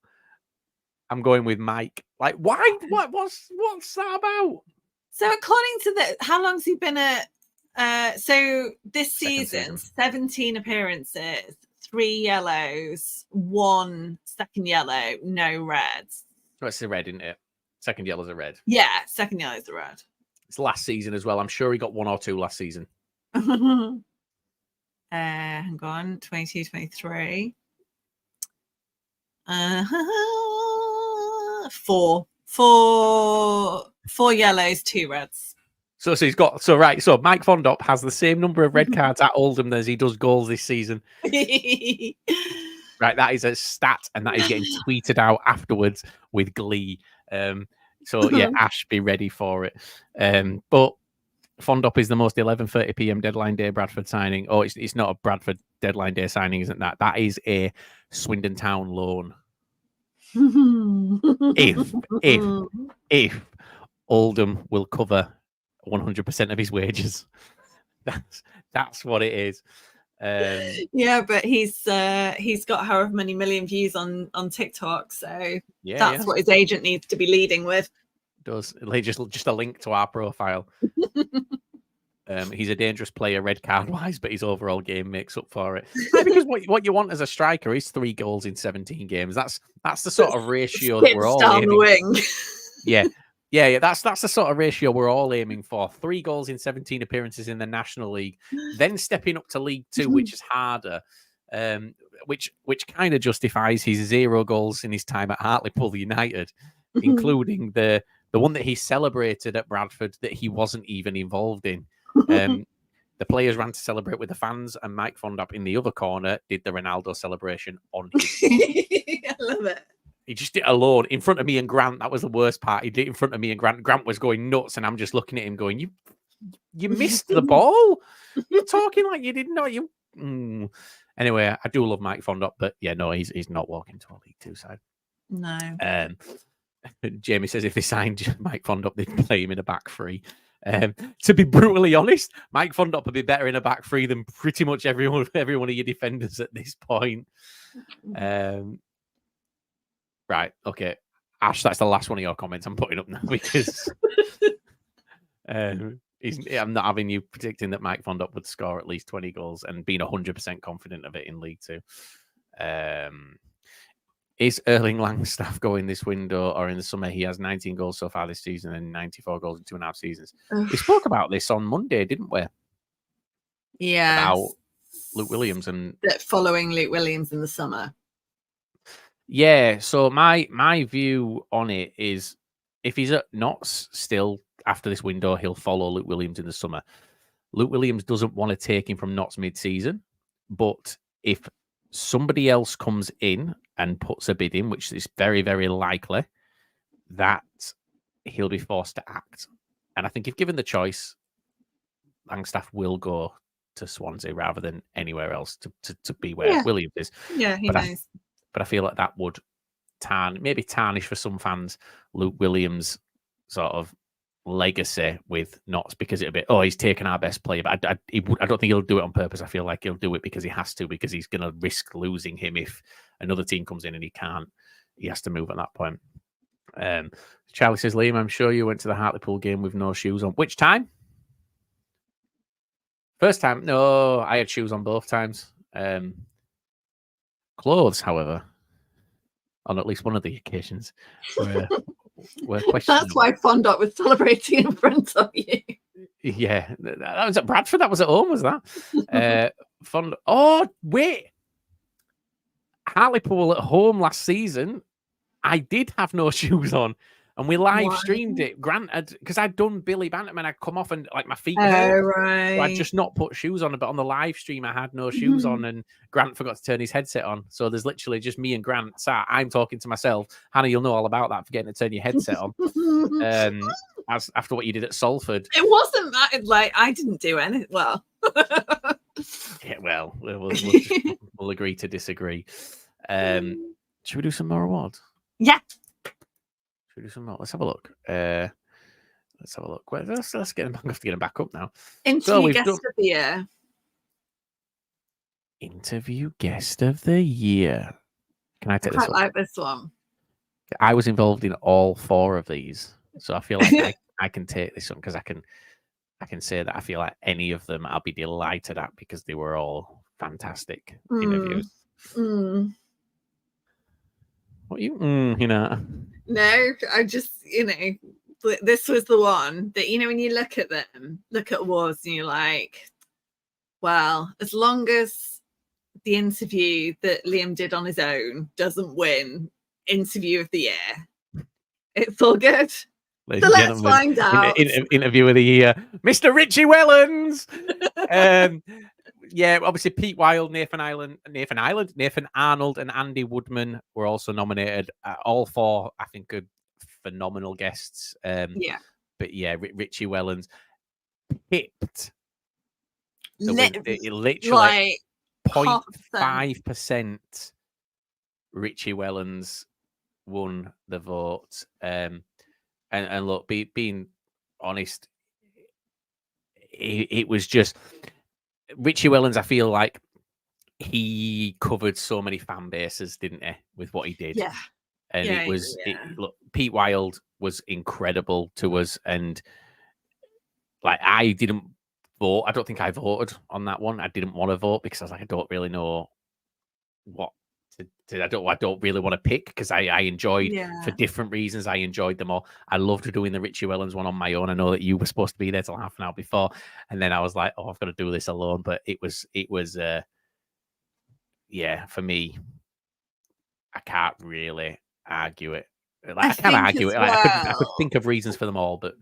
I'm going with Mike. Like, why? What's that about? So according to how long's he been at? So this season, 17 appearances, 3 yellows, 1 second yellow, no reds. Oh, it's a red, isn't it? Second yellow's a red. Yeah, second yellow's a red. It's last season as well. I'm sure he got 1 or 2 last season. Hang on, 22, 23. 4 yellows, 2 reds. So he's got so Mike Fondop has the same number of red cards at Oldham as he does goals this season. Right, that is a stat, and that is getting tweeted out afterwards with glee. So yeah, Ash, be ready for it. But Fondop is the most 11:30 p.m. deadline day Bradford signing. Oh, it's not a Bradford deadline day signing, isn't that? That is a Swindon Town loan. if Oldham will cover 100% of his wages, that's what it is. Yeah, but he's got however many million views on TikTok, so that's what his agent needs to be leading with. Does just a link to our profile. He's a dangerous player, red card wise, but his overall game makes up for it. Yeah, because what you want as a striker is 3 goals in 17 games. That's the sort of ratio that we're all aiming the wing. Yeah. That's the sort of ratio we're all aiming for. 3 goals in 17 appearances in the National League, then stepping up to League Two, which is harder. Which kind of justifies his 0 goals in his time at Hartlepool United, including the one that he celebrated at Bradford that he wasn't even involved in. The players ran to celebrate with the fans, and Mike Fondop in the other corner did the Ronaldo celebration on his. I love it. He just did it alone in front of me and Grant. That was the worst part. He did it in front of me and Grant. Grant was going nuts, and I'm just looking at him going, "You missed the ball. You're talking like you didn't know you." Anyway, I do love Mike Fondop, but yeah, no, he's not walking to a League Two side. No. Jamie says if they signed Mike Fondop, they'd play him in a back 3. To be brutally honest, Mike Fondop would be better in a back 3 than pretty much every one of your defenders at this point. Right, okay. Ash, that's the last one of your comments I'm putting up now because I'm not having you predicting that Mike Fondop would score at least 20 goals and being 100% confident of it in League Two. Is Erling Langstaff going this window or in the summer? He has 19 goals so far this season and 94 goals in 2.5 seasons. We spoke about this on Monday, didn't we? Yeah. About Luke Williams and following Luke Williams in the summer. Yeah. So my view on it is if he's at Notts still after this window, he'll follow Luke Williams in the summer. Luke Williams doesn't want to take him from Notts mid-season, but if somebody else comes in and puts a bid in, which is very, very likely, that he'll be forced to act. And I think if given the choice, Langstaff will go to Swansea rather than anywhere else to be where Williams is. Yeah, he knows. But I feel like that would tarnish for some fans Luke Williams' sort of legacy with Notts because it'll be, he's taken our best player. But I don't think he'll do it on purpose. I feel like he'll do it because he has to, because he's going to risk losing him if another team comes in and he can't. He has to move at that point. Charlie says, Liam, I'm sure you went to the Hartlepool game with no shoes on. Which time? First time? No, I had shoes on both times. Clothes, however, on at least one of the occasions, were questionable. That's why Fondop was celebrating in front of you. Yeah, that was at Bradford. That was at home, was that? Fun. Oh, wait. Hartlepool at home last season, I did have no shoes on, and we live streamed it. Granted, because I'd done Billy Banterman, I'd come off and like my feet hurt. Right. So I'd just not put shoes on, but on the live stream, I had no shoes on, and Grant forgot to turn his headset on. So there's literally just me and Grant sat. I'm talking to myself. Hannah, you'll know all about that, forgetting to turn your headset on. As after what you did at Salford. It wasn't that, like, I didn't do anything. Well, yeah, well, we'll agree to disagree. Should we do some more awards? Yeah. Should we do some more? Let's have a look. Let's have a look. Let's get them back up now. Interview guest of the year. Interview guest of the year. Can I take this one? I like this one. I was involved in all 4 of these, so I feel like I can take this one because I can say that I feel like any of them I'll be delighted at because they were all fantastic interviews. What you know? No, I just, this was the one that, when you look at them, look at awards and you're like, well, as long as the interview that Liam did on his own doesn't win interview of the year, it's all good. So let's find out. Interview of the year, Mr. Richie Wellens. Yeah, obviously Pete Wilde, Nathan Arnold, and Andy Woodman were also nominated. All 4, I think, are phenomenal guests. But yeah, Richie Wellens pipped. Literally like 0.5%. Richie Wellens won the vote. And look, being honest, it was just Richie Wellens. I feel like he covered so many fan bases, didn't he, with what he did? Yeah. And it was look, Pete Wilde was incredible to us, and like I didn't vote. I don't think I voted on that one. I didn't want to vote because I was like, I don't really know what to I don't really want to pick because I enjoyed for different reasons. I enjoyed them all. I loved doing the Richie Wellens one on my own. I know that you were supposed to be there till half an hour before, and then I was like, oh, I've got to do this alone. But it was for me, I can't really argue it. Like, I can't argue it. Like, I could think of reasons for them all, but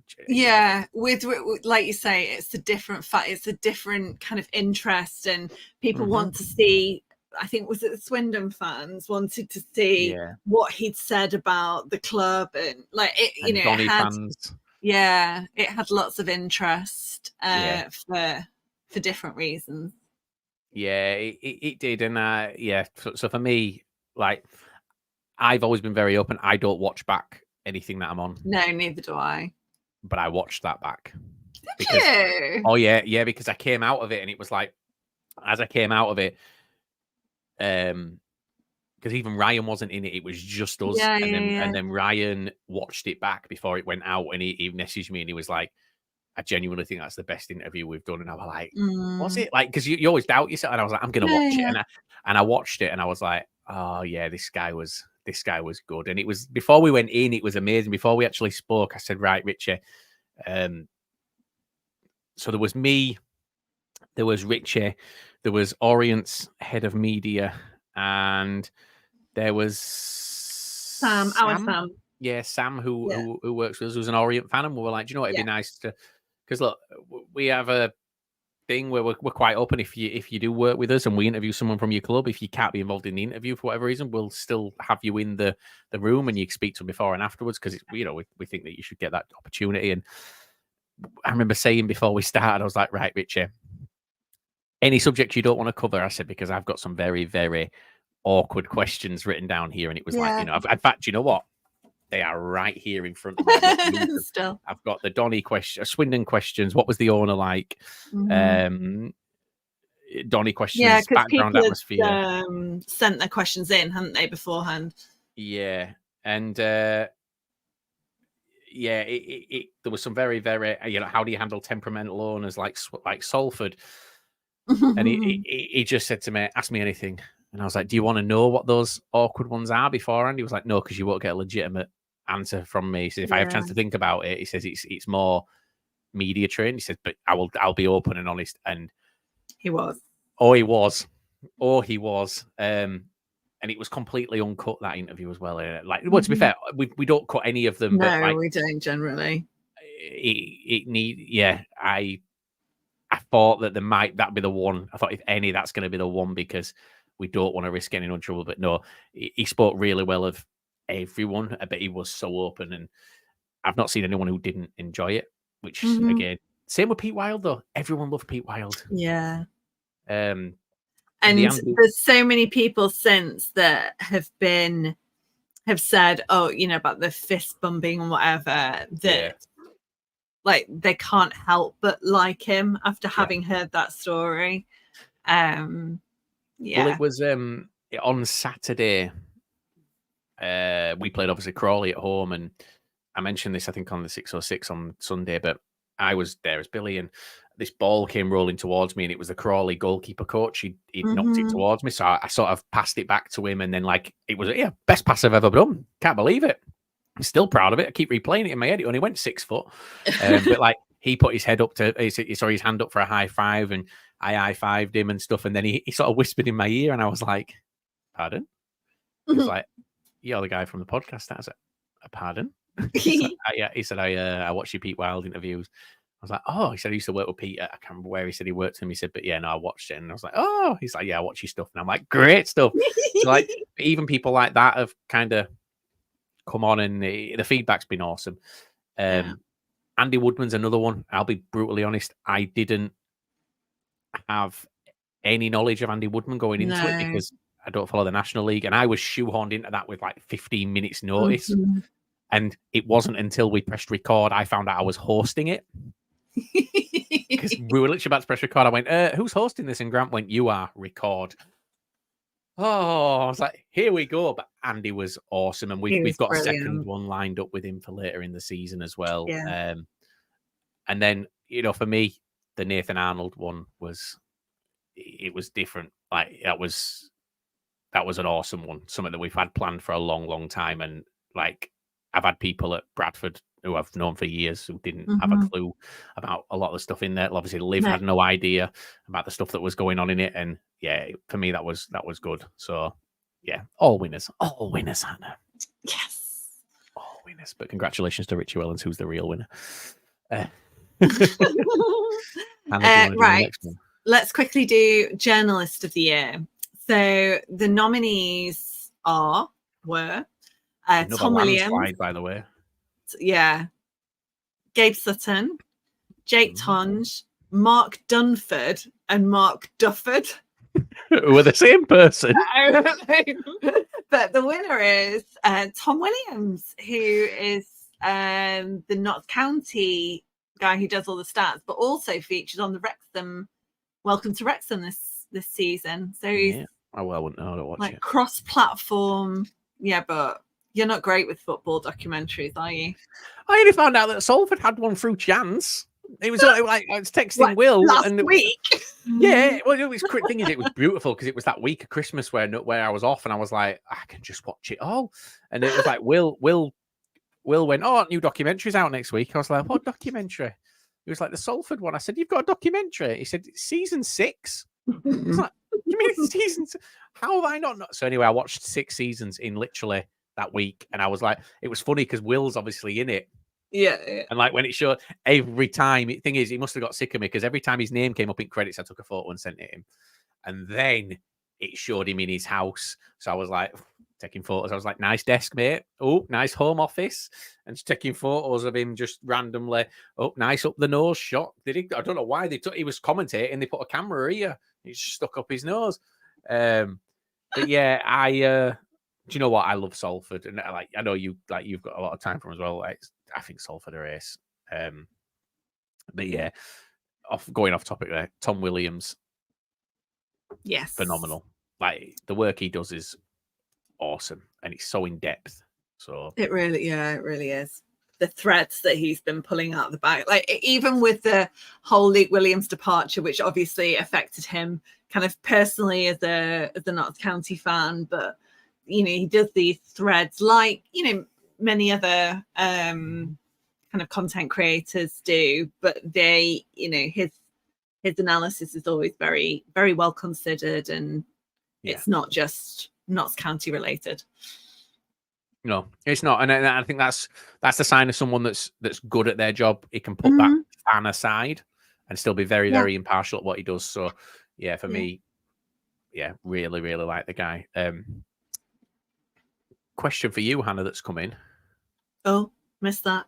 with like you say, it's a different it's a different kind of interest, and people want to see. I think was it the Swindon fans wanted to see what he'd said about the club, and like it, and Donny fans. Yeah, it had lots of interest for different reasons. Yeah, it did, and so for me, like, I've always been very open. I don't watch back anything that I'm on. No, neither do I. But I watched that back. Did you? Oh yeah, because I came out of it, and it was like, as I came out of it, because even Ryan wasn't in it; it was just us. And then Ryan watched it back before it went out, and he messaged me, and he was like, I genuinely think that's the best interview we've done. And I was like, was it? Like, because you always doubt yourself. And I was like, I'm going to watch it. And I watched it, and I was like, oh yeah, this guy was good. And it was, before we went in, it was amazing. Before we actually spoke, I said, right, Richie. So there was me, there was Richie, there was Orient's head of media, and there was Sam. Our Sam. Yeah, Sam, who works with us, who's an Orient fan, and we were like, do you know what? It'd be nice to, because look, we have a thing where we're quite open. If you do work with us and we interview someone from your club, if you can't be involved in the interview for whatever reason, we'll still have you in the room and you can speak to them before and afterwards, because we think that you should get that opportunity. And I remember saying before we started, I was like, right, Richie, any subject you don't want to cover, I said, because I've got some very, very awkward questions written down here. And it was like, in fact, you know what? They are right here in front of me. Still, I've got the Donny question, Swindon questions. What was the owner like? Donny questions, background atmosphere. Sent their questions in, hadn't they, beforehand? Yeah, and there was some very, very, how do you handle temperamental owners like Salford? And he just said to me, ask me anything. And I was like, do you want to know what those awkward ones are beforehand? He was like, no, because you won't get a legitimate answer from me. He said, if I have a chance to think about it, he says it's more media training. He said, but I'll be open and honest. And he was. He was. And it was completely uncut, that interview as well. Like, well, to be fair, we don't cut any of them. No, but like, we don't generally. I thought that that'd be the one. I thought if any, that's going to be the one, because we don't want to risk getting in trouble. But no, he spoke really well of everyone. I bet he was so open, and I've not seen anyone who didn't enjoy it. Which again, same with Pete Wilde though. Everyone loved Pete Wilde. Yeah. And there's so many people since that have said, oh, about the fist bumping and whatever, that like they can't help but like him after having heard that story. Well, it was on Saturday. We played obviously Crawley at home, and I mentioned this I think on the 606 on Sunday, but I was there as Billy, and this ball came rolling towards me, and it was the Crawley goalkeeper coach. He'd knocked it towards me, so I sort of passed it back to him, and then like it was best pass I've ever done. Can't believe it. I'm still proud of it. I keep replaying it in my head. It only went 6 foot, but like he put his hand up for a high five, and I high fived him and stuff, and then he sort of whispered in my ear, and I was like, "Pardon?" He was like, "You're the guy from the podcast." I was like, "Pardon?" He said, I watched your Pete Wilde interviews. I was like, oh, he said he used to work with Pete. I can't remember where he said he worked with him. He said, but yeah, no, I watched it. And I was like, oh, he's like, yeah, I watch your stuff. And I'm like, great stuff. So like, even people like that have kind of come on, and the feedback's been awesome. Andy Woodman's another one. I'll be brutally honest. I didn't have any knowledge of Andy Woodman going into it, because I don't follow the National League. And I was shoehorned into that with like 15 minutes notice. And it wasn't until we pressed record I found out I was hosting it. Because we were literally about to press record. I went, who's hosting this? And Grant went, you are. Record. Oh, I was like, here we go. But Andy was awesome. And we've got brilliant. A second one lined up with him for later in the season as well. Yeah. And then, for me, the Nathan Arnold one was different. Like that was an awesome one. Something that we've had planned for a long, long time. And like, I've had people at Bradford who I've known for years who didn't have a clue about a lot of the stuff in there. Obviously, Liv had no idea about the stuff that was going on in it, and yeah, for me that was good. So yeah, all winners, Hannah. Yes, all winners. But congratulations to Richie Wellens, who's the real winner. Hannah, right, let's quickly do Journalist of the Year. So the nominees were. Tom Williams, slide, by the way. Yeah. Gabe Sutton, Jake Tonge, Mark Dunford, and Mark Dufford. We're the same person. But the winner is Tom Williams, who is the Notts County guy who does all the stats, but also featured on the Wrexham Welcome to Wrexham this season. So he's I wouldn't know how to watch it. Cross-platform. Yeah, but you're not great with football documentaries, are you? I only found out that Salford had one through chance. It was like I was texting Will last week. Yeah, well, it was thing is, it was beautiful because it was that week of Christmas where I was off, and I was like, I can just watch it all. And it was like Will went, oh, new documentary's out next week. I was like, what documentary? He was like, the Salford one. I said, you've got a documentary? He said, season 6. I was like, you mean it's season 6? How have I not? So anyway, I watched 6 seasons in literally that week, and I was like, it was funny because Will's obviously in it. Yeah. And like when it showed, every time, the thing is, he must have got sick of me because every time his name came up in credits, I took a photo and sent it him. And then it showed him in his house. So I was like, taking photos. I was like, nice desk, mate. Oh, nice home office. And just taking photos of him just randomly. Oh, nice up the nose shot. I don't know why he was commentating. They put a camera here. He just stuck up his nose. But yeah, do you know what? I love Salford, and I know you've got a lot of time for him as well. I think Salford are ace. But yeah, going off topic there, Tom Williams, yes, phenomenal. Like the work he does is awesome, and it's so in depth. So it really is. The threads that he's been pulling out the back, like even with the whole Luke Williams departure, which obviously affected him kind of personally as a Notts County fan, but he does these threads like many other kind kind of content creators do, but they, his analysis is always very, very well considered, and it's not just Notts County related. No, it's not, and I think that's the sign of someone that's good at their job. He can put that fan aside and still be very, very impartial at what he does. So, yeah, for me, really, really like the guy. Question for you, Hannah, that's come in. Oh, missed that.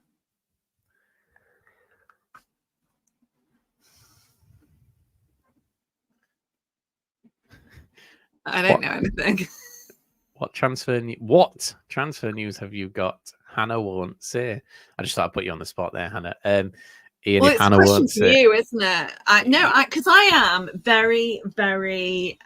I don't know anything. What transfer news have you got? Hannah won't say. I just thought I'd put you on the spot there, Hannah. Ian, well, if it's Hannah a question won't for say, you, isn't it? Because I am very, very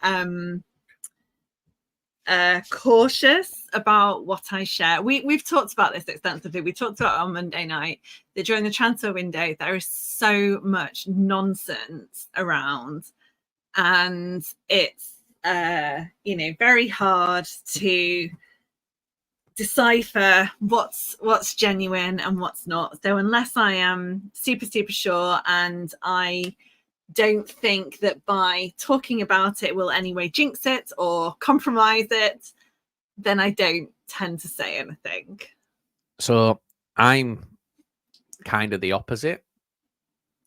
cautious about what I share. We've talked about this extensively. We talked about it on Monday night that during the transfer window there is so much nonsense around, and it's very hard to decipher what's genuine and what's not. So unless I am super, super sure, and I don't think that by talking about it will anyway jinx it or compromise it, then I don't tend to say anything. So I'm kind of the opposite,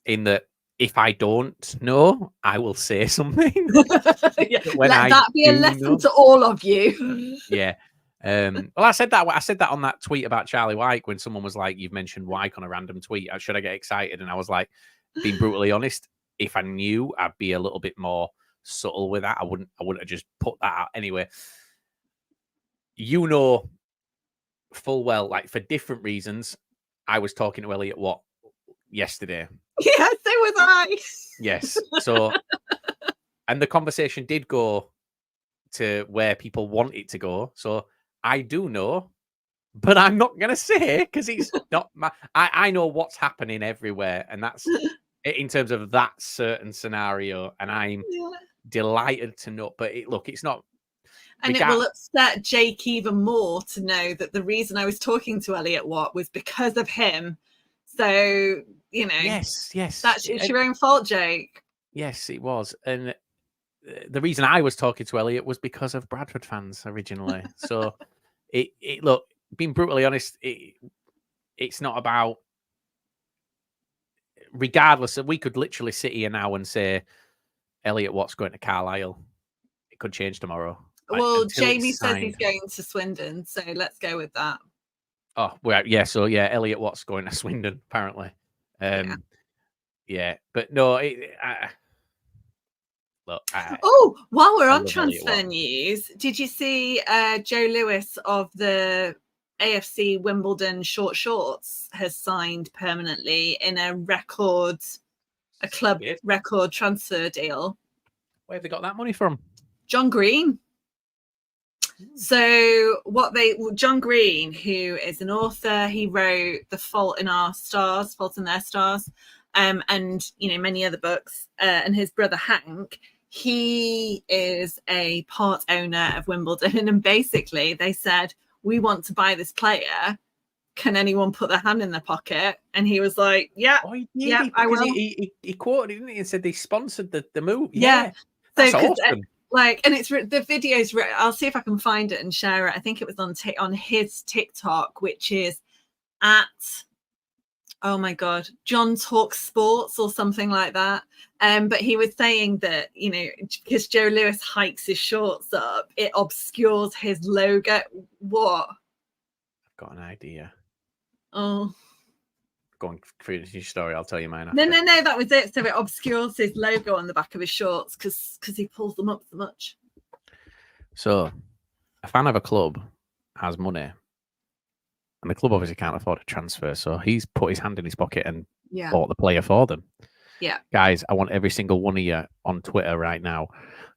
in that if I don't know, I will say something. Let that be a lesson to all of you. Yeah. Well, I said that on that tweet about Charlie Wyke when someone was like, "You've mentioned Wyke on a random tweet. Should I get excited?" And I was like, being brutally honest, if I knew, I'd be a little bit more subtle with that. I wouldn't have just put that out anyway. Full well, like for different reasons, I was talking to Elliot Watt yesterday. Yeah, so was I. Yes. So, and the conversation did go to where people want it to go. So I do know, but I'm not going to say because it's not my. I know what's happening everywhere, and that's in terms of that certain scenario. And I'm delighted to know. But it's not. And it will upset Jake even more to know that the reason I was talking to Elliot Watt was because of him. So, yes, it's your own fault, Jake. Yes, it was. And the reason I was talking to Elliot was because of Bradford fans originally. So look, being brutally honest, it's not about, regardless of, we could literally sit here now and say Elliot Watt's going to Carlisle. It could change tomorrow. Well, Jamie says he's going to Swindon, so let's go with that. Oh, well, yeah. So yeah, Elliot Watt's going to Swindon apparently. Yeah, but no. While we're on transfer news, did you see Joe Lewis of the AFC Wimbledon short shorts has signed permanently in a club record transfer deal? Where have they got that money from? John Green. So John Green, who is an author, he wrote The Fault in Their Stars, and many other books. And his brother Hank, he is a part owner of Wimbledon, and basically they said, "We want to buy this player. Can anyone put their hand in their pocket?" And he was like, "Yeah, I will." He quoted, didn't he, and said they sponsored the move. Yeah. That's awesome. And it's the videos. I'll see if I can find it and share it. I think it was on his TikTok, which is at, oh my God, John Talks Sports or something like that. But he was saying that, because Joe Lewis hikes his shorts up, it obscures his logo. What? I've got an idea. Oh. Go on, through your story. I'll tell you mine after. No, that was it. So it obscures his logo on the back of his shorts because he pulls them up so much. So a fan of a club has money, and the club obviously can't afford a transfer, so he's put his hand in his pocket and bought the player for them. Yeah. Guys, I want every single one of you on Twitter right now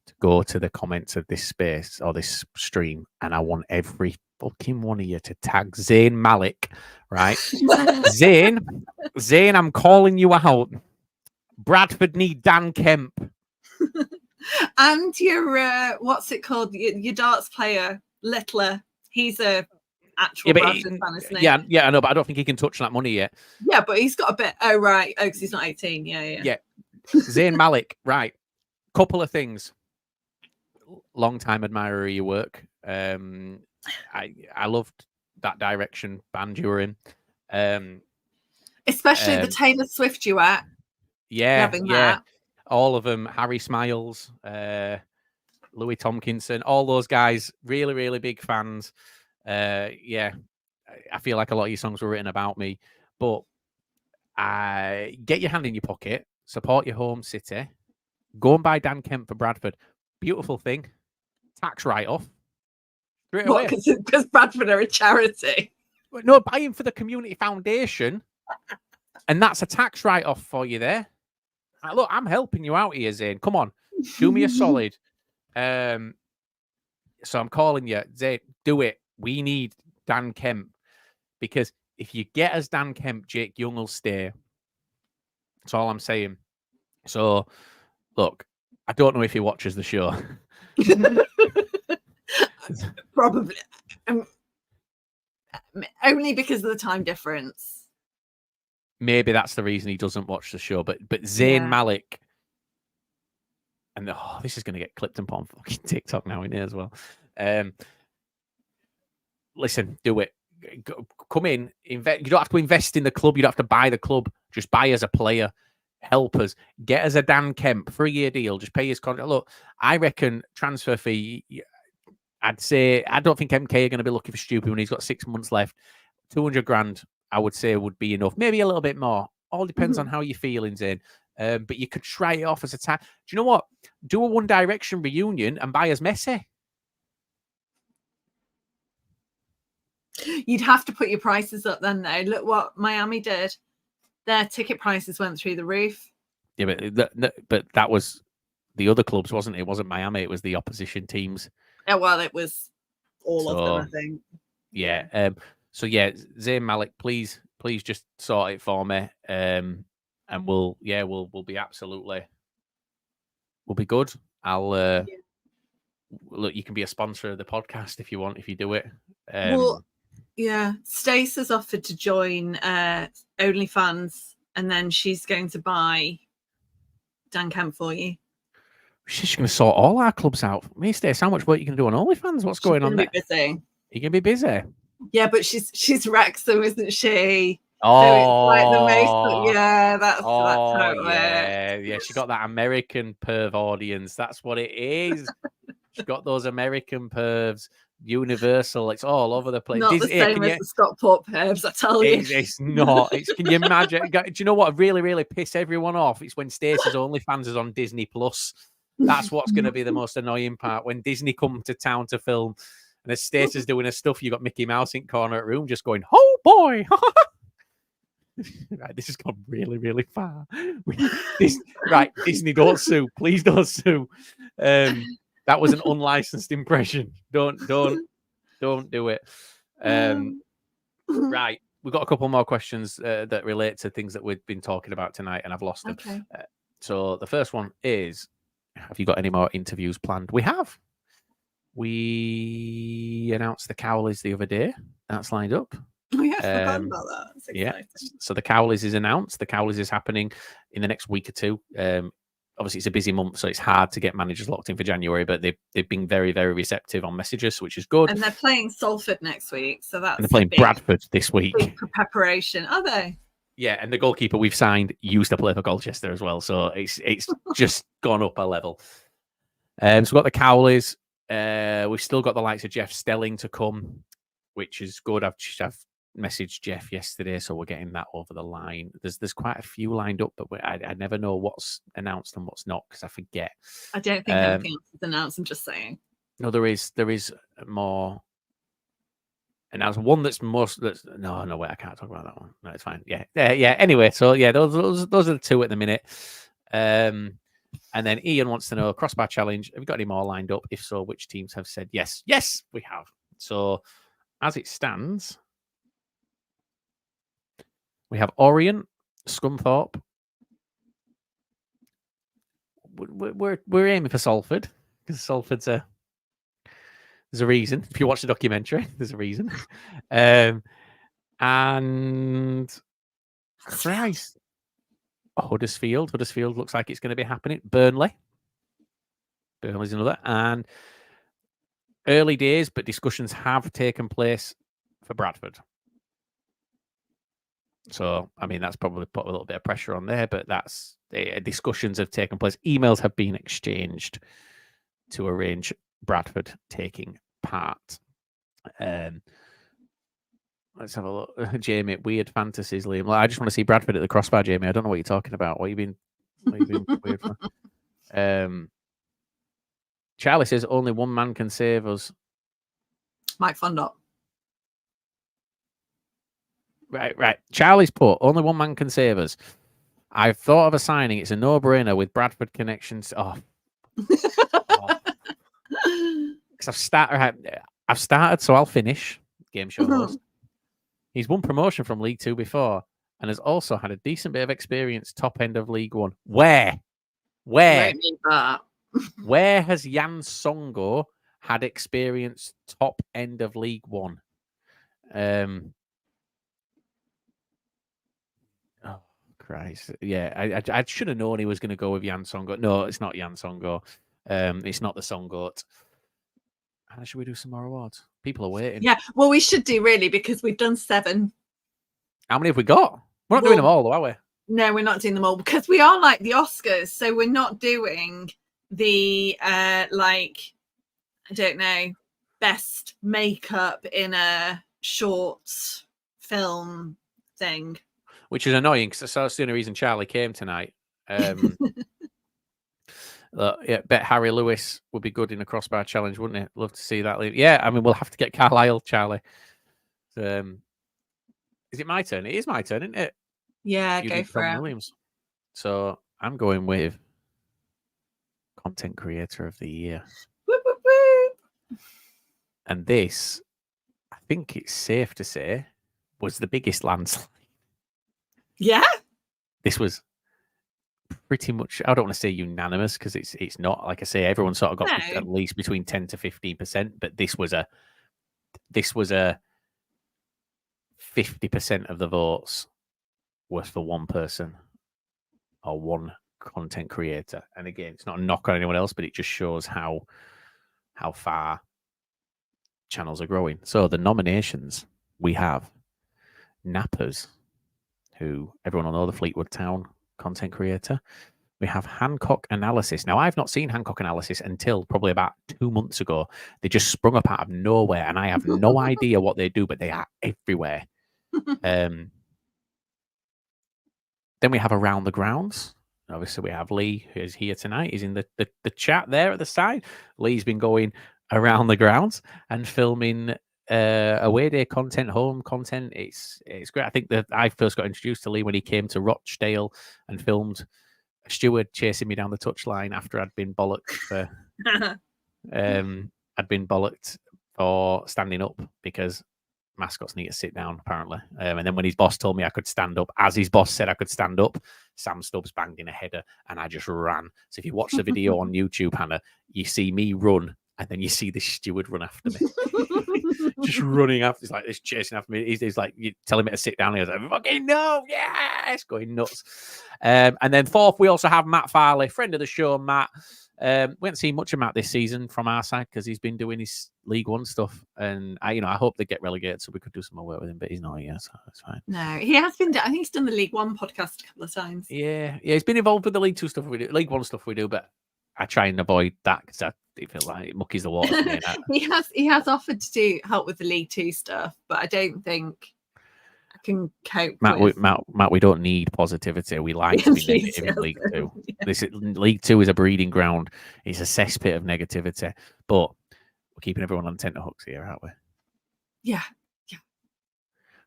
to go to the comments of this space or this stream, and I want every fucking one of you to tag Zayn Malik, right? Zayn, I'm calling you out. Bradford need Dan Kemp. And your what's it called? Your darts player, Littler. He's a actual Bradford fan, isn't he? Yeah, I know, but I don't think he can touch that money yet. Yeah, but he's got a bit. Oh, right. Oh, because he's not 18. Yeah. Zayn Malik, right. Couple of things. Long time admirer of your work. I loved that Direction band you were in. Especially the Taylor Swift duet. Loving that. All of them. Harry Smiles, Louis Tomkinson, all those guys. Really, really big fans. I feel like a lot of your songs were written about me, but get your hand in your pocket, support your home city, go and buy Dan Kemp for Bradford. Beautiful thing. Tax write-off. What, because Bradford are a charity? No, buy him for the community foundation, and that's a tax write-off for you there. Look, I'm helping you out here, Zayn. Come on, do me a solid. So I'm calling you, Zayn, do it. We need Dan Kemp, because if you get us Dan Kemp, Jake Young will stay. That's all I'm saying. So, look, I don't know if he watches the show. Probably. Only because of the time difference. Maybe that's the reason he doesn't watch the show. But Zayn Malik, and this is going to get clipped and put on fucking TikTok now in here as well. Listen, do it. Come in, invest. You don't have to invest in the club. You don't have to buy the club. Just buy as a player. Help us. Get us a Dan Kemp 3-year deal. Just pay his contract. Look, I reckon transfer fee. I'd say I don't think MK are going to be looking for stupid when he's got 6 months left. 200 grand, I would say, would be enough. Maybe a little bit more. All depends on how you're feeling, Zayn. But you could try it off as a time. Do you know what? Do a One Direction reunion and buy as Messi. You'd have to put your prices up then, though. Look what Miami did. Their ticket prices went through the roof. Yeah, but that was the other clubs, wasn't it? It wasn't Miami. It was the opposition teams. Yeah, well, it was all of them, I think. Yeah. Zayn Malik, please just sort it for me. And we'll be absolutely, we'll be good. I'll look, you can be a sponsor of the podcast if you want, if you do it. Stace has offered to join OnlyFans, and then she's going to buy Dan Kemp for you. She's going to sort all our clubs out. Me, Stace, how much work you going to do on OnlyFans? What's going on there? Busy. You can be busy. Yeah, but she's Wrexham, isn't she? Oh, so it's like the most. Yeah, that's how it works. Yeah. She got that American perv audience. That's what it is. She got those American pervs. Universal. It's all over the place. Not the same as the Stockport pervs, I tell you. It's not. Can you imagine? Do you know what really, really piss everyone off? It's when Stacey's OnlyFans is on Disney Plus. That's what's going to be the most annoying part. When Disney come to town to film, and as Stacey's doing her stuff, you got Mickey Mouse in corner of the room just going, "Oh boy!" Right, this has gone really, really far. Disney, don't sue. Please don't sue. That was an unlicensed impression. Don't do it. Right, we've got a couple more questions that relate to things that we've been talking about tonight, and I've lost them. Okay. So the first one is: have you got any more interviews planned? We have. We announced the Cowleys the other day. That's lined up. Oh yeah, I forgot about that. That's exciting. So the Cowleys is announced. The Cowleys is happening in the next week or two. Obviously, it's a busy month, so it's hard to get managers locked in for January, but they've been very, very receptive on messages, which is good. And they're playing Salford next week, so that's. And they're playing Bradford this week. Big for preparation, are they? Yeah, and the goalkeeper we've signed used to play for Colchester as well, so it's just gone up a level. So we've got the Cowleys. We've still got the likes of Jeff Stelling to come, which is good. I've messaged Jeff yesterday, so we're getting that over the line. There's quite a few lined up, but I never know what's announced and what's not because I forget. I don't think anything else is announced. I'm just saying. No, there is more. And there's one that's most. No, wait, I can't talk about that one. No, it's fine. Yeah. Anyway, so yeah, those are the two at the minute. And then Ian wants to know crossbar challenge. Have you got any more lined up? If so, which teams have said yes? Yes, we have. So as it stands. We have Orient, Scunthorpe. We're aiming for Salford because Salford's a There's a reason. If you watch the documentary, there's a reason. And Christ, Huddersfield. Huddersfield looks like it's going to be happening. Burnley's another. And early days, but discussions have taken place for Bradford. So, I mean, that's probably put a little bit of pressure on there, but that's discussions have taken place. Emails have been exchanged to arrange Bradford taking part. Let's have a look. Jamie, weird fantasies, Liam. Like, I just want to see Bradford at the crossbar, Jamie. I don't know what you're talking about. What have you been weird for? Charlie says only one man can save us. Mike Fondop. Right. Charlie's put only one man can save us. I've thought of a signing. It's a no-brainer with Bradford connections. Because I've started, so I'll finish. Game show host. He's won promotion from League Two before, and has also had a decent bit of experience top end of League One. Where has Jan Songo had experience top end of League One? Oh Christ! Yeah, I should have known he was going to go with Jan Songo. No, it's not Jan Songo. It's not the Songoat. How should we do some more awards? People are waiting. Yeah, well, we should do really because we've done 7. How many have we got? We're not doing them all, though, are we? No, we're not doing them all because we are like the Oscars. So we're not doing the like, I don't know, best makeup in a short film thing. Which is annoying because that's the only reason Charlie came tonight. Bet Harry Lewis would be good in a crossbar challenge, wouldn't it? Love to see that. Yeah, I mean, we'll have to get Carlisle, Charlie. Is it my turn? It is my turn, isn't it? Yeah, go for it. Williams. So I'm going with Content Creator of the Year. Whoop, whoop, whoop. And this, I think it's safe to say, was the biggest landslide. Yeah. This was pretty much, I don't want to say unanimous because it's not. Like I say, everyone sort of got at least between 10 to 15%, but this was a 50% of the votes was for one person or one content creator. And again, it's not a knock on anyone else, but it just shows how far channels are growing. So the nominations, we have Nappers, who everyone will know, the Fleetwood Town content creator. We have Hancock Analysis. Now, I've not seen Hancock Analysis until probably about 2 months ago. They just sprung up out of nowhere, and I have no idea what they do, but they are everywhere. Then we have Around the Grounds. Obviously, we have Lee, who is here tonight. He's in the chat there at the side. Lee's been going around the grounds and filming away day content, home content. It's great. I think that I first got introduced to Lee when he came to Rochdale and filmed a steward chasing me down the touchline after I'd been bollocked for standing up because mascots need to sit down apparently. And then when his boss told me I could stand up, as his boss said I could stand up, Sam Stubbs banged in a header and I just ran. So if you watch the video on YouTube, Hannah, you see me run and then you see the steward run after me. Just running after, he's like this, chasing after me. He's like, you telling me to sit down. He was like, fucking no, yes, going nuts. And then fourth, we also have Matt Farley, friend of the show, Matt. We haven't seen much of Matt this season from our side because he's been doing his League One stuff, and I hope they get relegated so we could do some more work with him. But he's not here, so that's fine. No, he has been. I think he's done the League One podcast a couple of times. Yeah, he's been involved with the League Two stuff we do, League One stuff we do, but I try and avoid that because I feel like it muckies the water for me. He has offered to do help with the League Two stuff, but I don't think I can cope. Matt, we don't need positivity. We like to be negative in League Two. Yeah. League Two is a breeding ground. It's a cesspit of negativity. But we're keeping everyone on tenterhooks here, aren't we? Yeah.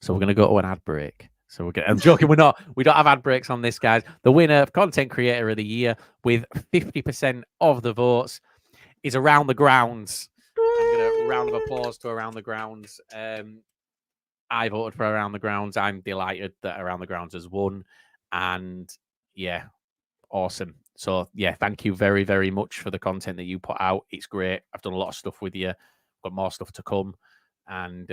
So we're going to go to an ad break. I'm joking. We don't have ad breaks on this, guys. The winner of Content Creator of the Year with 50% of the votes is Around the Grounds. I'm going to round of applause to Around the Grounds. I voted for Around the Grounds. I'm delighted that Around the Grounds has won. And yeah, awesome. So yeah, thank you very, very much for the content that you put out. It's great. I've done a lot of stuff with you got more stuff to come. And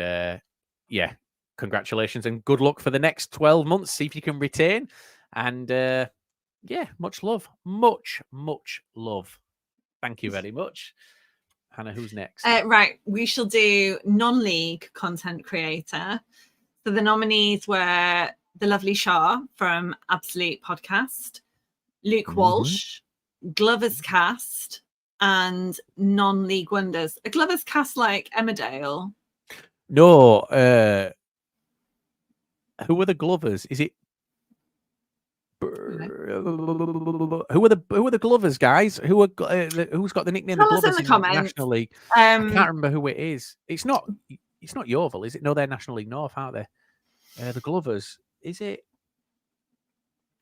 yeah, congratulations and good luck for the next 12 months. See if you can retain. And yeah, much love. Much love. Thank you very much. Hannah, who's next? Right, we shall do non-league content creator. So the nominees were the lovely Shah from Absolute Podcast, Luke Walsh, Glover's Cast, and non-league wonders. A Glover's Cast like Emmerdale? No, who are the Glovers? Is it? Who are the Glovers, guys? Who's got the nickname Tell the us in Glovers the in comments. National League? I can't remember who it is. It's not Yeovil, is it? No, they're National League North, aren't they? The Glovers. Is it?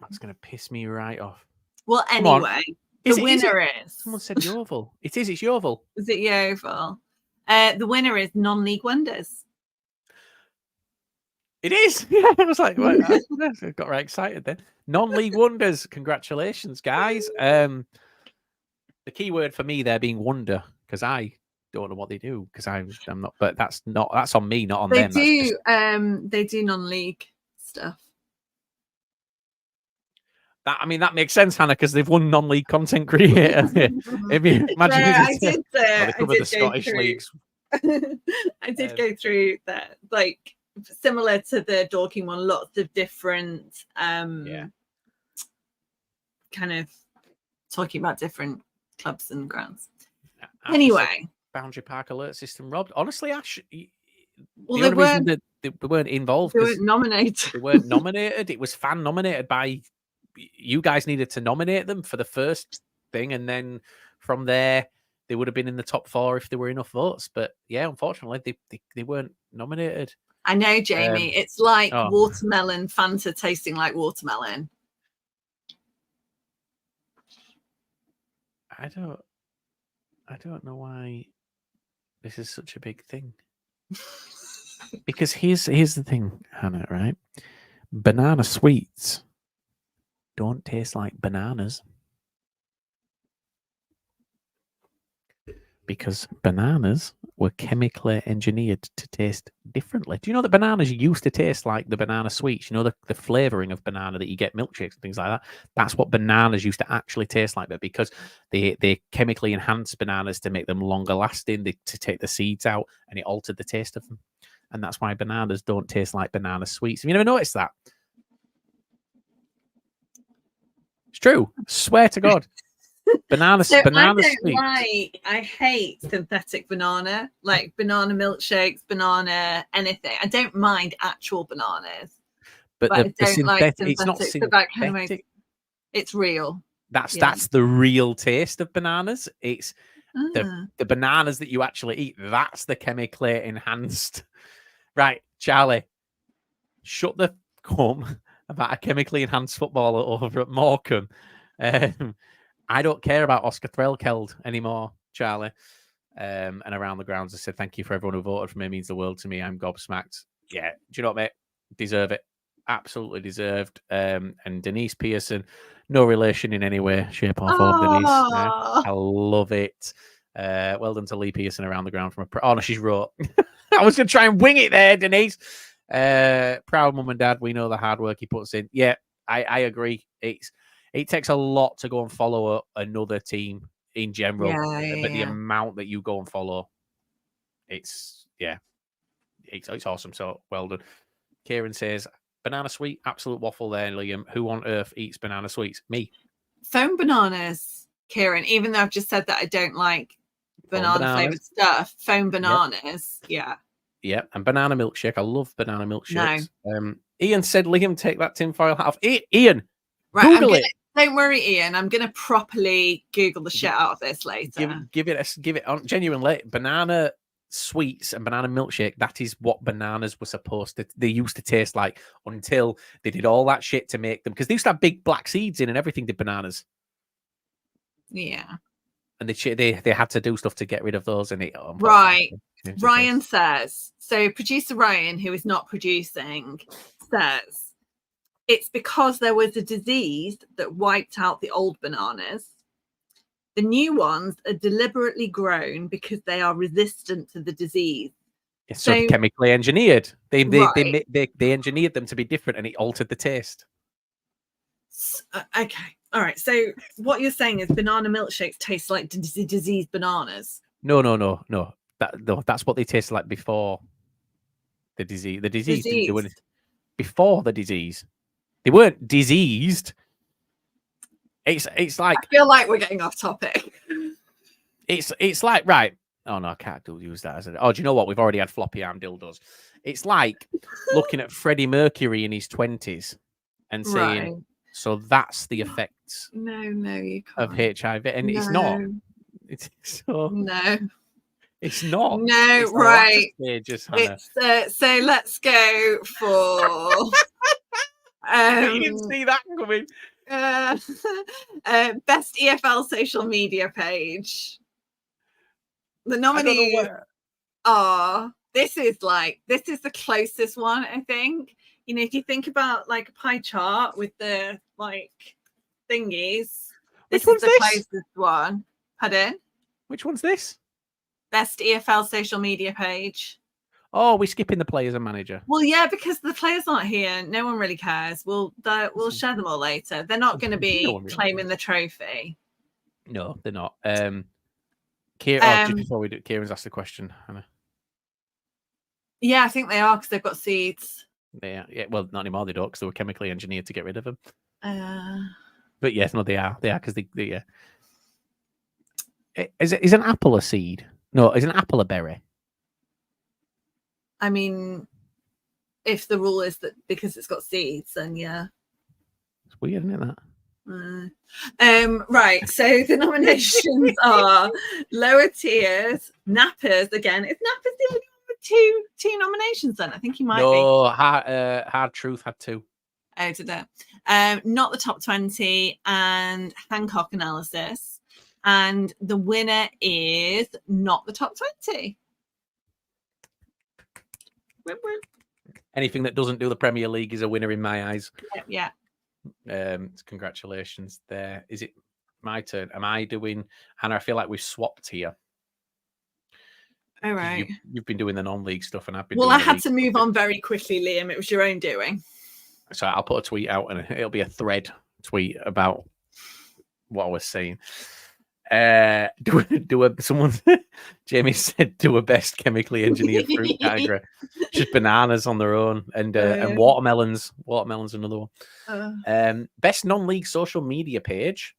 That's going to piss me right off. Well, anyway, the winner is... Someone said Yeovil. It is. It's Yeovil. Is it Yeovil? The winner is non-league wonders. It is. Yeah, I was like, well, I got very excited then. Non-league wonders. Congratulations, guys. The key word for me there being wonder, because I don't know what they do, because I'm not. But that's on me, not on them. They do non-league stuff. That makes sense, Hannah, because they've won non-league content creator. If you imagine, I did the Scottish leagues. I did go through that, like similar to the Dorking one. Lots of different, kind of talking about different clubs and grounds. Anyway, Boundary Park alert system robbed. Honestly, Ash. Well, the only reason that they weren't involved. They weren't nominated. They weren't nominated. It was fan nominated by. You guys needed to nominate them for the first thing, and then from there they would have been in the top 4 if there were enough votes. But yeah, unfortunately, they weren't nominated. I know, Jamie. It's like watermelon Fanta tasting like watermelon. I don't know why this is such a big thing. Because here's the thing, Hannah. Right, banana sweets don't taste like bananas, because bananas were chemically engineered to taste differently. Do you know that bananas used to taste like the banana sweets? You know, the flavoring of banana that you get milkshakes and things like that? That's what bananas used to actually taste like. But because they chemically enhanced bananas to make them longer lasting, to take the seeds out, and it altered the taste of them. And that's why bananas don't taste like banana sweets. Have you never noticed that? It's true. Swear to God. Banana sweets. I hate synthetic banana, like banana milkshakes, banana anything. I don't mind actual bananas, but I don't like synthetic. It's not synthetic. It's real. That's the real taste of bananas. It's the bananas that you actually eat. That's the chemically enhanced. Right, Charlie, shut the cum about a chemically enhanced footballer over at Morecambe. I don't care about Oscar Threlkeld anymore, Charlie. And around the grounds, I said thank you for everyone who voted for me. It means the world to me. I'm gobsmacked. Yeah, do you know what, mate? Deserve it. Absolutely deserved. And Denise Pearson, no relation in any way, shape or form, Denise. I love it. Well done to Lee Pearson around the ground from oh no, she's wrote. I was going to try and wing it there, Denise. Proud mum and dad. We know the hard work he puts in. Yeah, I agree. It takes a lot to go and follow another team in general, but the amount that you go and follow, it's awesome. So well done. Kieran says, banana sweet, absolute waffle there, Liam. Who on earth eats banana sweets? Me. Foam bananas, Kieran. Even though I've just said that I don't like banana flavored stuff, foam bananas, yeah, and banana milkshake. I love banana milkshakes. No. Ian said, Liam, take that tinfoil hat off. Ian, right, Google it. Don't worry, Ian. I'm going to properly Google the shit out of this later. Give it on genuinely. Banana sweets and banana milkshake. That is what bananas were supposed to. They used to taste like until they did all that shit to make them, because they used to have big black seeds in and everything. Did bananas? Yeah. And they had to do stuff to get rid of those. And right. Ryan says so. Producer Ryan, who is not producing, says. It's because there was a disease that wiped out the old bananas. The new ones are deliberately grown because they are resistant to the disease. So chemically engineered. They Right. they engineered them to be different, and it altered the taste. Okay. All right. So what you're saying is banana milkshakes taste like diseased bananas. No. That's what they tasted like before the disease. The disease didn't do anything Diseased. before the disease. They weren't diseased. It's like I feel like we're getting off topic. it's like, right. Oh no, I can't use that as oh, do you know what? We've already had floppy arm dildos. It's like looking at Freddie Mercury in his 20s and saying, Right. so that's the effects No, you can't. of HIV, and No. it's not. It's so No. it's not. No, It's the right. latter stages, Hannah. It's so let's go for You didn't see that coming. Best EFL social media page. The I don't know nominees where. are this is the closest one, I think. You know, if you think about like a pie chart with the like thingies, Which this is one's the this? closest one. Pardon? Which one's this? Best EFL social media page. Oh, we're skipping the players and manager. Well, yeah, because the players aren't here. No one really cares. We'll share them all later. They're not going to be claiming the trophy. No, they're not. Kieran, just before we do, Kieran's asked the question, Hannah. Yeah, I think they are because they've got seeds. Yeah, well, not anymore. They don't because they were chemically engineered to get rid of them. But yes, no, they are because they Is an apple a seed? No, is an apple a berry? I mean, if the rule is that because it's got seeds, then yeah. It's weird, isn't it? Right. So the nominations are lower tiers, nappers. Again, is nappers the only one with two nominations? Then I think he might be. No, Hard Truth had 2. Oh, did it? Not the top 20 and Hancock analysis, and the winner is not the top 20. Anything that doesn't do the Premier League is a winner in my eyes. Yeah. Congratulations there. Is it my turn? Am I doing? Hannah, I feel like we've swapped here. All right. You've been doing the non-league stuff, and I've been. Well, I had to move on very quickly, Liam. It was your own doing. So I'll put a tweet out, and it'll be a thread tweet about what I was saying. Someone Jamie said do a best chemically engineered fruit category. Just bananas on their own, and watermelons. Watermelons another one. Best non-league social media page.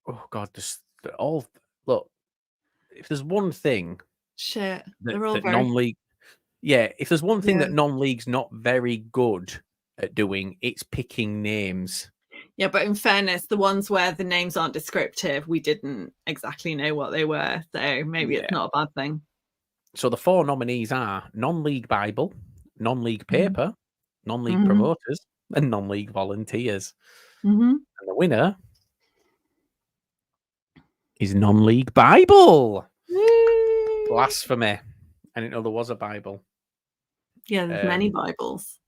Oh God, look. If there's one thing, that non-league. Yeah, if there's one thing that non-league's not very good at doing, it's picking names. Yeah, but in fairness, the ones where the names aren't descriptive, we didn't exactly know what they were. So maybe it's not a bad thing. So the 4 nominees are non-league Bible, non-league paper, non-league promoters, and non-league volunteers. And the winner is non-league Bible. Blasphemy. I didn't know there was a Bible. Yeah, there's many Bibles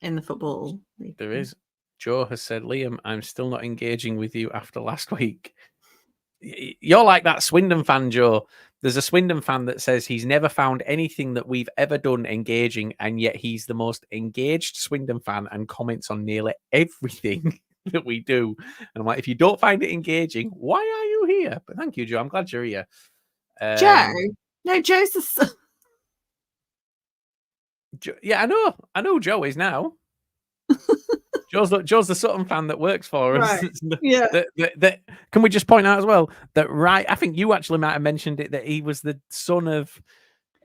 in the football league. There is. Joe has said, Liam, I'm still not engaging with you after last week. You're like that Swindon fan, Joe. There's a Swindon fan that says he's never found anything that we've ever done engaging, and yet he's the most engaged Swindon fan and comments on nearly everything that we do. And I'm like, if you don't find it engaging, why are you here? But thank you, Joe. I'm glad you're here. Joe? No, Joe's the son. Yeah, I know Joe is now. Joe's the Sutton fan that works for us. Right. Yeah. That can we just point out as well that I think you actually might have mentioned it, that he was the son of.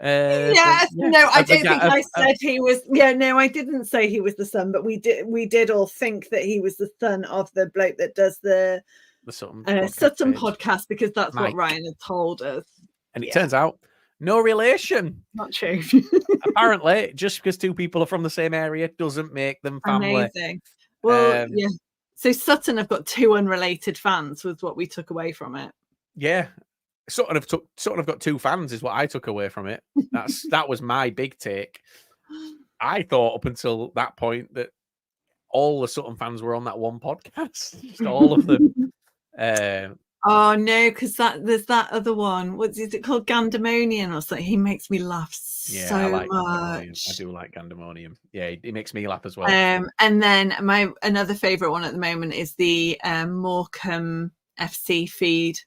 No, I don't think I said he was. Yeah, no, I didn't say he was the son, but we did all think that he was the son of the bloke that does the Sutton podcast, because that's Mike. What Ryan had told us. And it turns out no relation. Not true. Apparently, just because 2 people are from the same area doesn't make them family. Amazing. Well, yeah. So Sutton have got 2 unrelated fans, was what we took away from it. Yeah. Sutton have got 2 fans, is what I took away from it. That was my big take. I thought up until that point that all the Sutton fans were on that one podcast. Just all of them. Oh no, because there's that other one. Is it called Gandemonian or something? He makes me laugh so I like much. Gandemonium. I do like Gandemonium. Yeah, it makes me laugh as well. And then another favourite one at the moment is the Morecambe FC feed.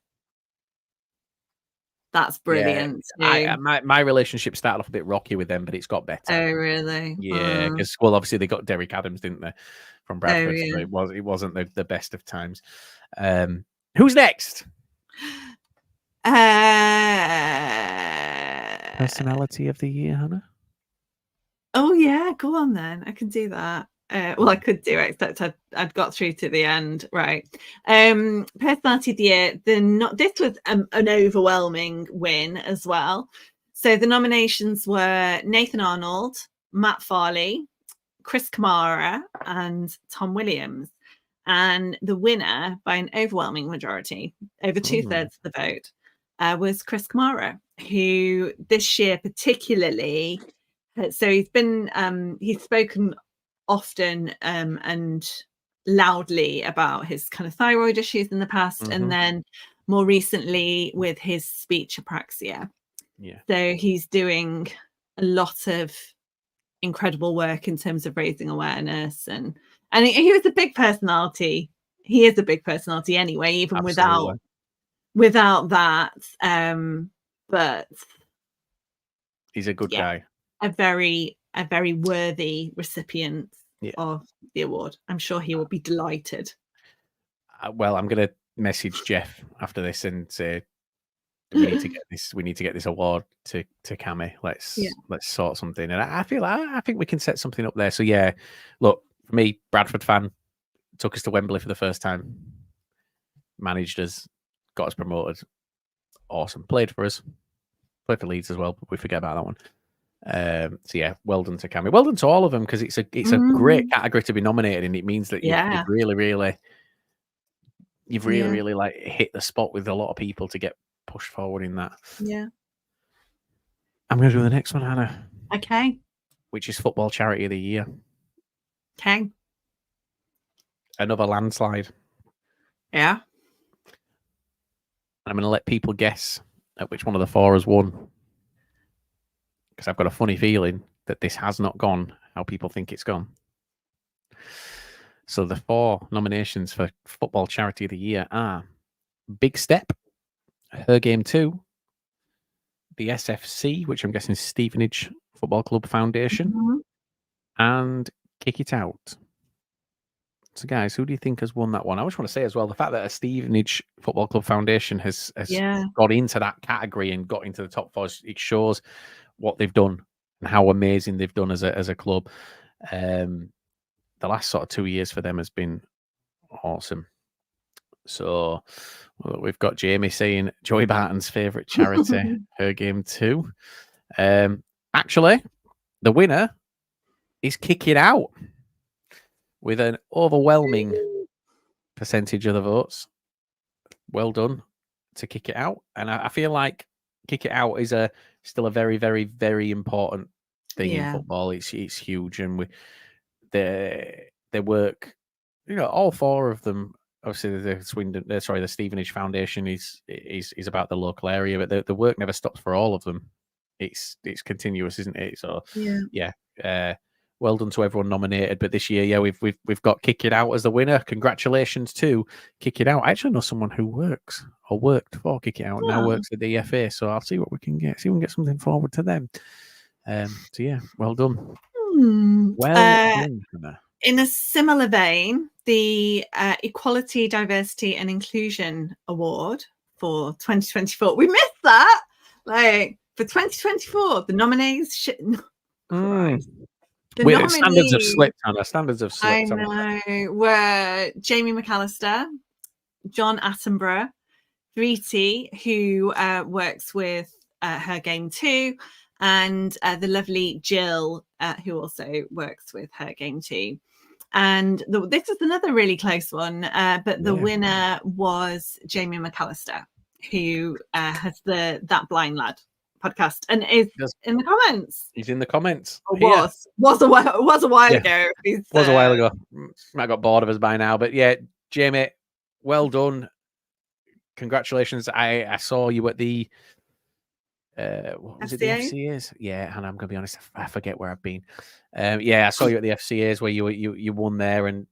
That's brilliant. Yeah, my relationship started off a bit rocky with them, but it's got better. Oh really? Yeah, because obviously they got Derek Adams, didn't they, from Bradford? Yeah. So it wasn't the best of times. Who's next? Personality of the year, Hannah. Oh yeah, go on then. I can do that. Well, I could do it, except I'd got through to the end. Right. Personality of the year. This was an overwhelming win as well. So the nominations were Nathan Arnold, Matt Farley, Chris Kamara, and Tom Williams. And the winner, by an overwhelming majority, over 2/3 of the vote, was Chris Kamara, who this year particularly. So he's spoken often and loudly about his kind of thyroid issues in the past, and then more recently with his speech apraxia. Yeah. So he's doing a lot of incredible work in terms of raising awareness, and he was a big personality. He is a big personality anyway, even Absolutely. without that. But he's a good guy. A very worthy recipient of the award. I'm sure he will be delighted. Well, I'm going to message Jeff after this and say we need to get this. We need to get this award to Cami. Let's sort something. And I think we can set something up there. So yeah, look, for me, Bradford fan, took us to Wembley for the first time, managed us, got us promoted. Awesome. Played for us. Played for Leeds as well, but we forget about that one. So yeah, well done to Cami. Well done to all of them, because it's a great category to be nominated, and it means that you've really like hit the spot with a lot of people to get pushed forward in that. Yeah. I'm going to do the next one, Hannah. Okay. Which is Football Charity of the Year. Okay. Another landslide. Yeah. I'm going to let people guess at which one of the four has won, because I've got a funny feeling that this has not gone how people think it's gone. So the four nominations for Football Charity of the Year are Big Step, Her Game 2, the SFC, which I'm guessing is Stevenage Football Club Foundation, and Kick It Out. So guys, who do you think has won that one? I just want to say as well, the fact that a Stevenage Football Club Foundation has got into that category and got into the top four, it shows what they've done and how amazing they've done as a club. The last sort of 2 years for them has been awesome. So we've got Jamie saying Joey Barton's favourite charity, Her Game 2. Actually, the winner is Kick It Out with an overwhelming percentage of the votes. Well done to Kick It Out. And I feel like Kick It Out is still a very, very, very important thing in football. It's huge, and they work. All four of them. Obviously, the Stevenage Foundation is about the local area, but the work never stops for all of them. It's continuous, isn't it? So well done to everyone nominated. But this year, we've got Kick It Out as the winner. Congratulations to Kick It Out. I actually know someone who worked for Kick It Out and now works at the EFA. So I'll see what we can get. See if we can get something forward to them. So yeah, well done. Well done. In a similar vein, the Equality, Diversity and Inclusion Award for 2024. We missed that. Like for 2024, the nominees. Standards have slipped, Hannah. Standards have slipped. I know. Were Jamie McAllister, John Attenborough, Riti, who works with Her Game 2, and the lovely Jill, who also works with Her Game 2. And this is another really close one, but the winner was Jamie McAllister, who has that blind lad podcast and is in the comments. He's in the comments. Or was a while ago. Was a while ago. I got bored of us by now, but yeah, Jamie, well done. Congratulations. I saw you at the what was it, the FCAs? Yeah, and I'm gonna be honest, I forget where I've been. Yeah, I saw you at the FCAs where you won there, and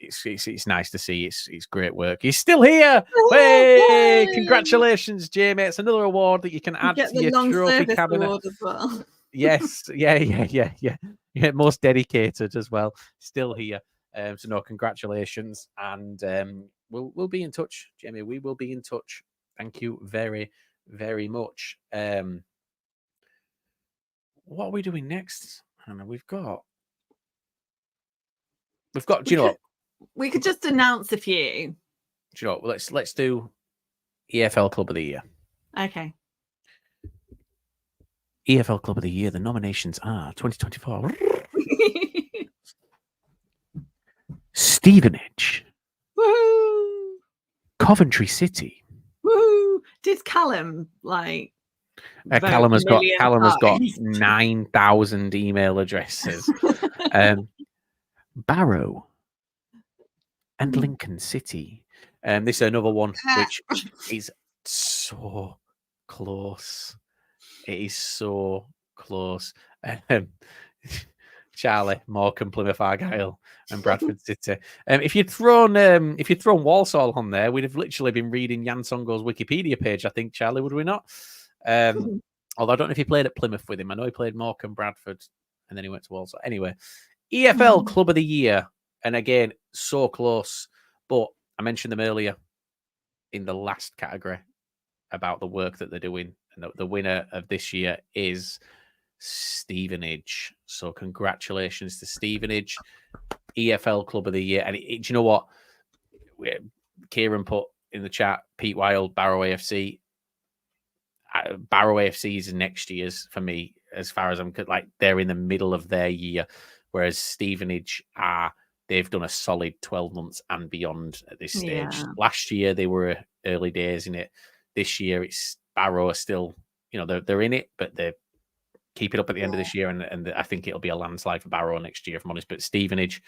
it's nice to see. It's great work. He's still here. Hey, congratulations, Jamie. It's another award that you can add to your trophy cabinet award as well. Yes, yeah. Most dedicated as well. Still here. So no, congratulations, and we'll be in touch, Jamie. We will be in touch. Thank you very, very much. What are we doing next, Hannah? We've got. Do you know what? We could just announce a few. Do you know what? Let's do EFL Club of the Year. Okay. EFL Club of the Year. The nominations are 2024. Stevenage. Woo! Coventry City. Woo! Did Callum Callum has got 9,000 email addresses. Barrow and Lincoln City. This is another one which is so close. It is so close. Charlie, Morecambe, Plymouth Argyle, and Bradford City. If you'd thrown Walsall on there, we'd have literally been reading Jan Songo's Wikipedia page. I think, Charlie, would we not? Although I don't know if he played at Plymouth with him. I know he played Morecambe, Bradford, and then he went to Walsall. Anyway, EFL Club of the Year, and again, so close. But I mentioned them earlier in the last category about the work that they're doing, and the winner of this year is Stevenage. So congratulations to Stevenage, EFL Club of the Year. And do you know what? Kieran put in the chat, Pete Wild, Barrow AFC. Barrow AFC is next year's for me, as far as I'm like, they're in the middle of their year, whereas Stevenage they've done a solid 12 months and beyond at this stage. Yeah. Last year they were early days in it. This year it's Barrow are still, they're in it, but they keep it up at the end of this year, and I think it'll be a landslide for Barrow next year, if I'm honest. But Stevenage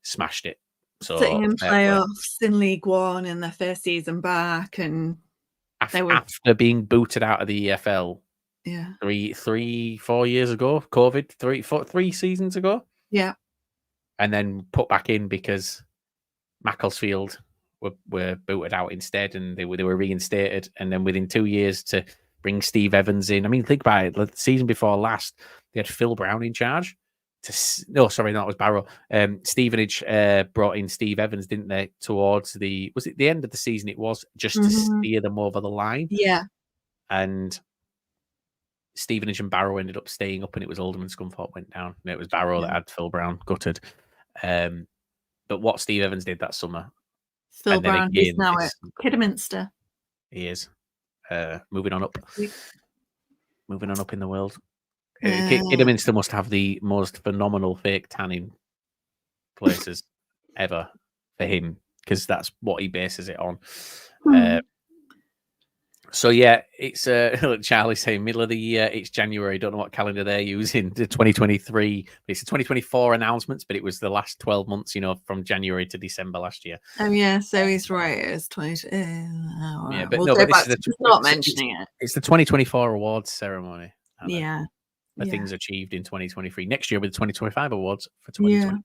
smashed it. So sitting in playoffs in League One in their first season back, and after being booted out of the EFL, 4 years ago, COVID, 3 seasons ago, and then put back in because Macclesfield were booted out instead, and they were reinstated, and then within 2 years to bring Steve Evans in. I mean, think about it. The season before last, they had Phil Brown in charge. That was Barrow. Stevenage brought in Steve Evans, didn't they? Towards the end of the season? It was just to steer them over the line. Yeah. And Stevenage and Barrow ended up staying up, and it was Alderman Scunthorpe went down. And it was Barrow that had Phil Brown gutted. But what Steve Evans did that summer, Phil Brown is now at Kidderminster. He is. Moving on up in the world. Kidderminster must have the most phenomenal fake tanning places ever for him, because that's what he bases it on. So yeah, it's Charlie saying middle of the year. It's January. Don't know what calendar they're using. The 2023. It's the 2024 announcements, but it was the last 12 months. From January to December last year. Oh yeah, so he's right. It's 20. Yeah, but we'll this is not mentioning it. It's the 2024 awards ceremony. Yeah. The things achieved in 2023. Next year with the 2025 awards for 2024.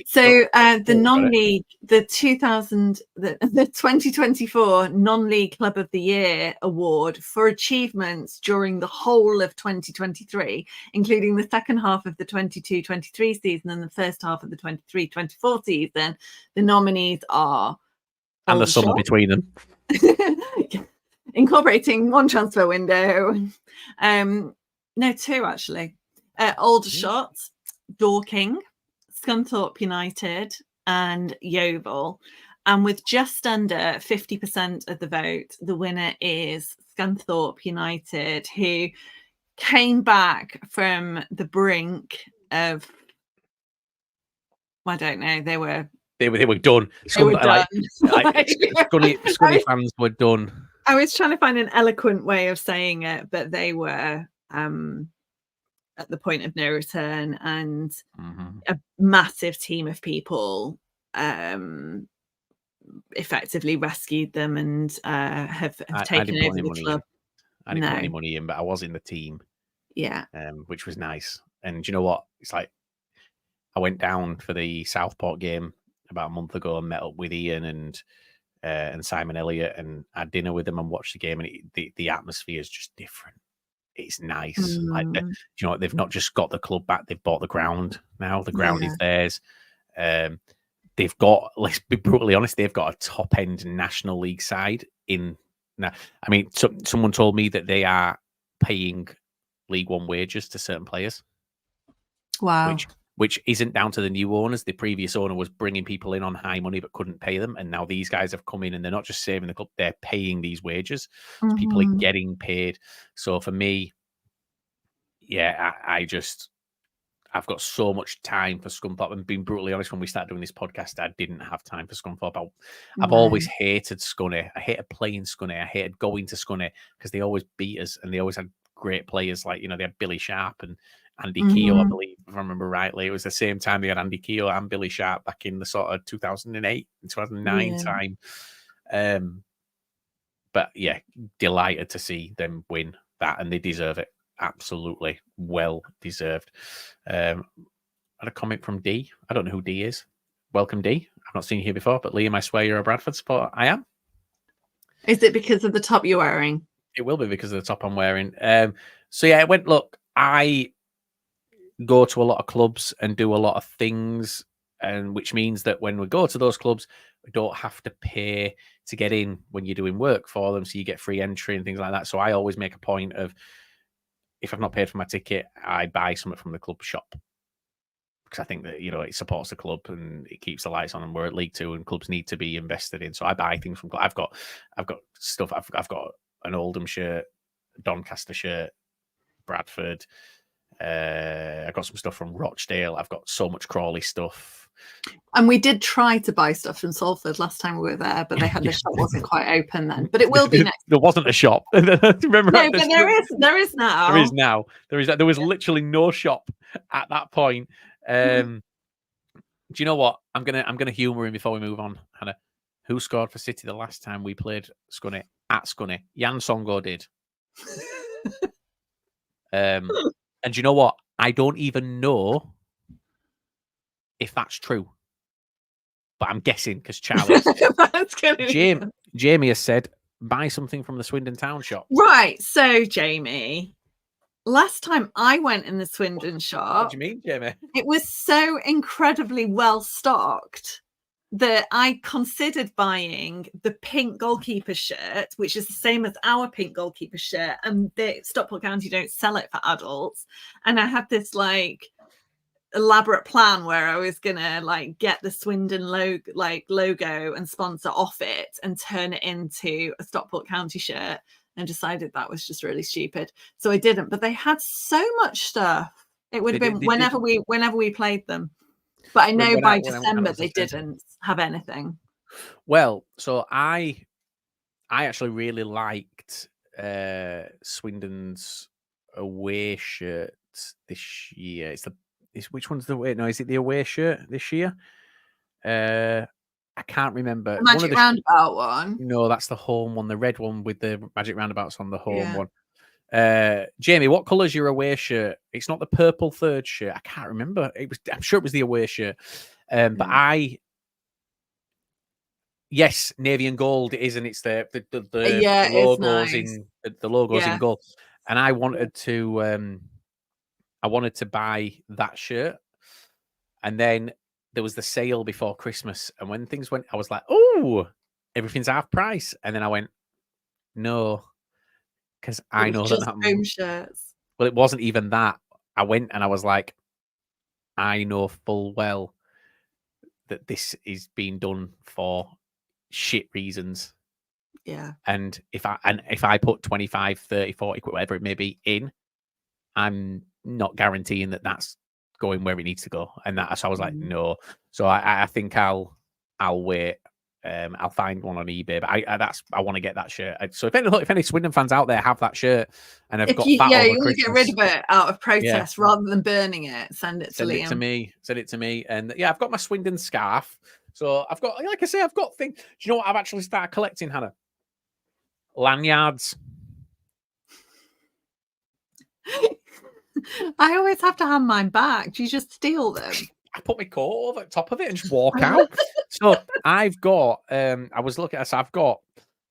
So the non-league, the 2024 non-league Club of the Year award for achievements during the whole of 2023, including the second half of the 22-23 season and the first half of the 23-24 season. The nominees are and the summer between them. Incorporating one transfer window. No, two actually. Aldershot, Dorking, Scunthorpe United, and Yeovil. And with just under 50% of the vote, the winner is Scunthorpe United, who came back from the brink of, I don't know, they were done. Scunny fans were done. I was trying to find an eloquent way of saying it, but they were at the point of no return, and a massive team of people effectively rescued them and have I taken didn't put over any the money club. in. I didn't put any No, money in, but I was in the team, yeah. which was nice. And do you know what? It's like I went down for the Southport game about a month ago and met up with Ian and Simon Elliott and had dinner with them and watched the game. And the atmosphere is just different. It's nice. Like, do you know what? They've not just got the club back; they've bought the ground now. The ground is theirs. They've got, let's be brutally honest, they've got a top end National League side in now. I mean, someone told me that they are paying League One wages to certain players. Wow. Which isn't down to the new owners. The previous owner was bringing people in on high money but couldn't pay them, and now these guys have come in and they're not just saving the club; they're paying these wages. So people are getting paid. So for me, yeah, I've got so much time for Scunthorpe. And being brutally honest, when we started doing this podcast, I didn't have time for Scunthorpe. I've always hated Scunny. I hated playing Scunny. I hated going to Scunny because they always beat us and they always had great players. Like, they had Billy Sharp and Andy Keogh, I believe, if I remember rightly. It was the same time they had Andy Keogh and Billy Sharp back in the sort of 2008 and 2009 time. But yeah, delighted to see them win that, and they deserve it. Absolutely well deserved. Had a comment from D. I don't know who D is. Welcome, D. I've not seen you here before, but Liam, I swear you're a Bradford supporter. I am. Is it because of the top you're wearing? It will be because of the top I'm wearing. So yeah, it went. Look, I go to a lot of clubs and do a lot of things, and which means that when we go to those clubs, we don't have to pay to get in when you're doing work for them, so you get free entry and things like that. So I always make a point of, if I've not paid for my ticket, I buy something from the club shop because I think that it supports the club and it keeps the lights on. And we're at League Two, and clubs need to be invested in. So I buy things from. I've got stuff. I've got an Oldham shirt, Doncaster shirt, Bradford. I got some stuff from Rochdale. I've got so much Crawley stuff. And we did try to buy stuff from Salford last time we were there, but the shop wasn't quite open then. But it will be next. There wasn't a shop. Remember? No, but there is now. There is now. There was literally no shop at that point. Do you know what? I'm gonna humour him before we move on, Hannah. Who scored for City the last time we played Scunny at Scunny? Jan Songo did. And do you know what? I don't even know if that's true, but I'm guessing because Charlie, Jamie has said, buy something from the Swindon Town shop. Right. So, Jamie, last time I went in the Swindon shop, what do you mean, Jamie? It was so incredibly well stocked that I considered buying the pink goalkeeper shirt, which is the same as our pink goalkeeper shirt, and the Stockport County don't sell it for adults. And I had this elaborate plan where I was gonna get the Swindon logo and sponsor off it and turn it into a Stockport County shirt, and decided that was just really stupid. So I didn't, but they had so much stuff. It would have been whenever we played them. But I know by December they didn't have anything. Well, so I actually really liked Swindon's away shirt this year. Which one's the away? No, is it the away shirt this year? I can't remember. The Magic Roundabout one. No, that's the home one. The red one with the Magic Roundabouts on the home one. Jamie, what colour's your away shirt? It's not the purple third shirt. I can't remember. I'm sure it was the away shirt. But yes, navy and gold it is, and it's the logos in the logos in gold. And I wanted to buy that shirt, and then there was the sale before Christmas, and when things went, I was like, "Oh, everything's half price," and then I went, "No." Because I know that home shirts. Well, it wasn't even that. I went and I was like, I know full well that this is being done for shit reasons. Yeah. And if I put 25, 30, 40, whatever it may be in, I'm not guaranteeing that that's going where it needs to go. And so I was like, no. So I think I'll wait I'll find one on eBay, but I want to get that shirt. So if any Swindon fans out there have that shirt and have got fat over you want to get rid Christmas, of it out of protest rather than burning it, send it to Liam. Send it to me. And yeah, I've got my Swindon scarf. So I've got, like I say, I've got things. Do you know what I've actually started collecting, Hannah? Lanyards. I always have to hand mine back. Do you just steal them? I put my coat over the top of it and just walk out. So I've got I was looking at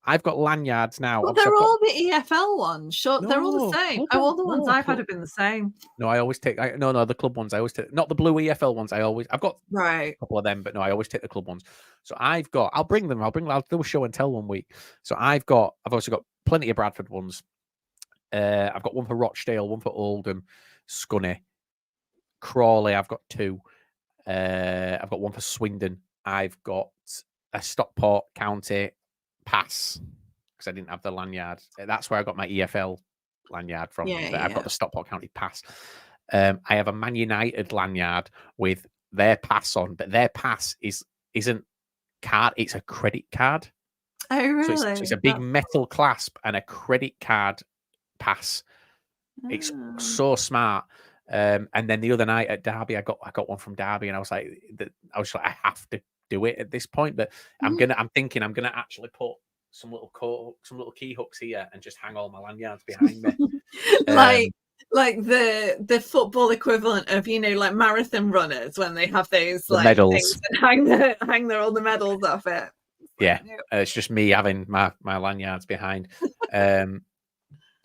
I've got lanyards now. But they're all the EFL ones. Sure, they're all the same. All the ones I've had have been the same. No, I always take the club ones. I always take not the blue EFL ones. I've got a couple of them, but no, I always take the club ones. So I'll do a show and tell one week. So I've also got plenty of Bradford ones. I've got one for Rochdale, one for Oldham, Scunny, Crawley. I've got 2. I've got one for Swindon. I've got a Stockport County pass because I didn't have the lanyard. That's where I got my EFL lanyard from. I've got the Stockport County pass. I have a Man United lanyard with their pass on, but their pass isn't card. It's a credit card. Oh, really? So it's a big metal clasp and a credit card pass. It's so smart. And then the other night at Derby, I got one from Derby, and I was like, I have to do it at this point. But I'm thinking I'm gonna actually put some little key hooks here and just hang all my lanyards behind me, like the football equivalent of like marathon runners when they have those like medals and hang all the medals off it. Yeah, it's just me having my lanyards behind.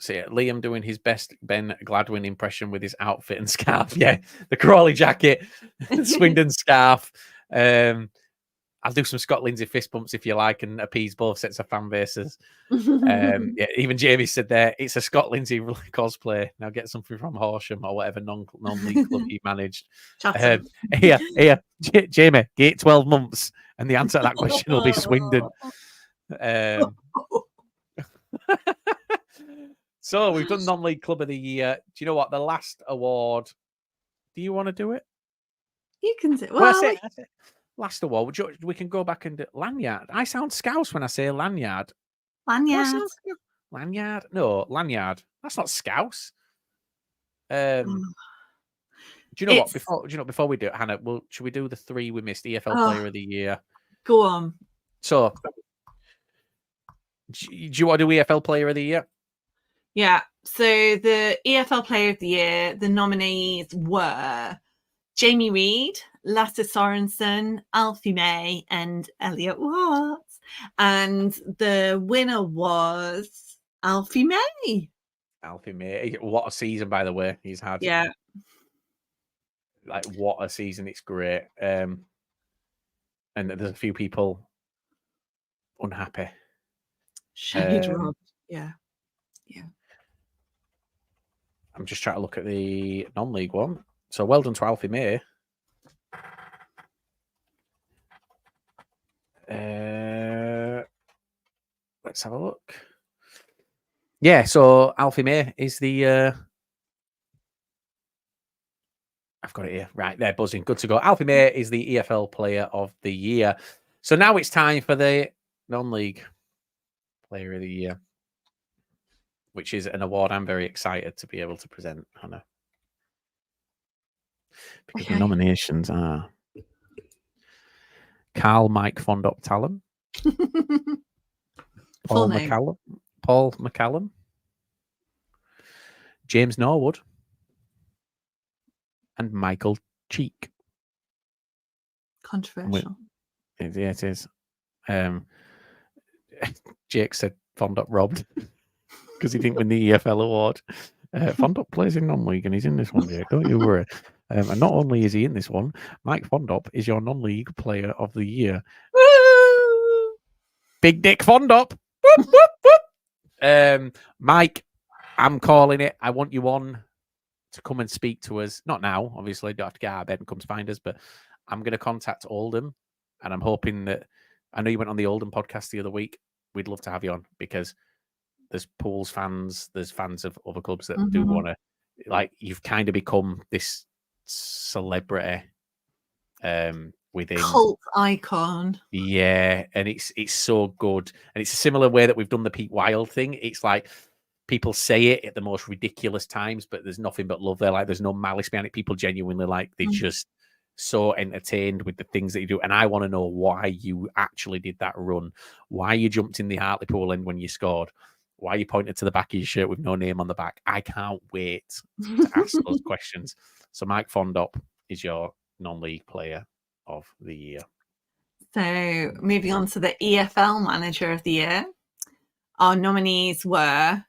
So yeah, Liam doing his best Ben Gladwin impression with his outfit and scarf. Yeah, the Crawley jacket, Swindon scarf. I'll do some Scott Lindsay fist bumps if you like and appease both sets of fan bases. Yeah, even Jamie said there, it's a Scott Lindsay cosplay. Now get something from Horsham or whatever non-league club he managed. Here, Jamie, get 12 months. And the answer to that question will be Swindon. So we've done non-league club of the year. Do you know what? The last award. Do you want to do it? You can do it. Well, I say, last award. We can go back and do lanyard. I sound scouse when I say lanyard. Lanyard? No, lanyard. That's not scouse. Do you know what? Before we do it, Hannah, should we do the 3 we missed? EFL Player of the Year. Go on. So, do you want to do EFL Player of the Year? Yeah. So the EFL Player of the Year, the nominees were Jamie Reid, Lasse Sorensen, Alfie May, and Elliot Watts. And the winner was Alfie May. Alfie May. What a season, by the way, he's had. Yeah. Like, what a season. It's great. And there's a few people unhappy. Shade Rob. Yeah. Yeah. I'm just trying to look at the non-league one. So well done to Alfie May. Let's have a look. Yeah, so Alfie May is the... I've got it here. Right, they're buzzing. Good to go. Alfie May is the EFL Player of the Year. So now it's time for the non-league Player of the Year, which is an award I'm very excited to be able to present, Hannah. Because the nominations are Carl Mike Fondop Tallum, Paul McCallum, James Norwood, and Michael Cheek. Controversial. Yeah, it is. Jake said Fondop robbed because he didn't win the EFL award. Fondop plays in non-league and he's in this one, Jake. Don't you worry. And not only is he in this one, Mike Fondop is your non-league Player of the Year. Woo! Big Dick Fondop. Whoop, whoop, whoop. Mike, I'm calling it. I want you on to come and speak to us. Not now, obviously. Don't have to get out of bed and come to find us, but I'm going to contact Oldham, and I'm hoping that... I know you went on the Oldham podcast the other week. We'd love to have you on because there's Pools fans, there's fans of other clubs that do want to... Like, you've kind of become this celebrity within cult icon. Yeah, and it's so good, and it's a similar way that we've done the Pete Wild thing. It's like people say it at the most ridiculous times, but there's nothing but love there. Like there's no malice behind it. People genuinely like they just so entertained with the things that you do. And I want to know why you actually did that run, why you jumped in the Hartlepool end when you scored, why you pointed to the back of your shirt with no name on the back. I can't wait to ask those questions. So Mike Fondop is your non-league player of the year. So moving on to the EFL Manager of the Year. Our nominees were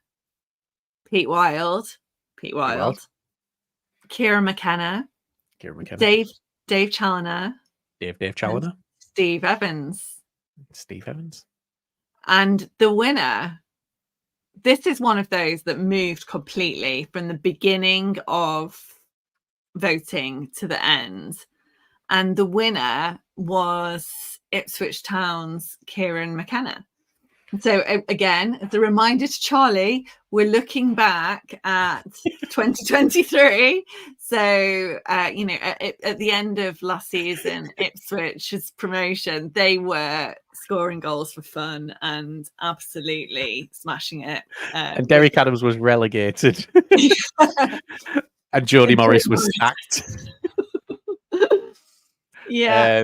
Pete Wild, Kieran McKenna, Dave Challoner, Dave Challoner, Steve Evans. And the winner, this is one of those that moved completely from the beginning of voting to the end. And the winner was Ipswich Town's Kieran McKenna. So again, as a reminder to Charlie, we're looking back at 2023. So, at the end of last season, Ipswich's promotion, they were scoring goals for fun and absolutely smashing it. And Derek Adams was relegated. And Jody Morris was sacked. Yeah.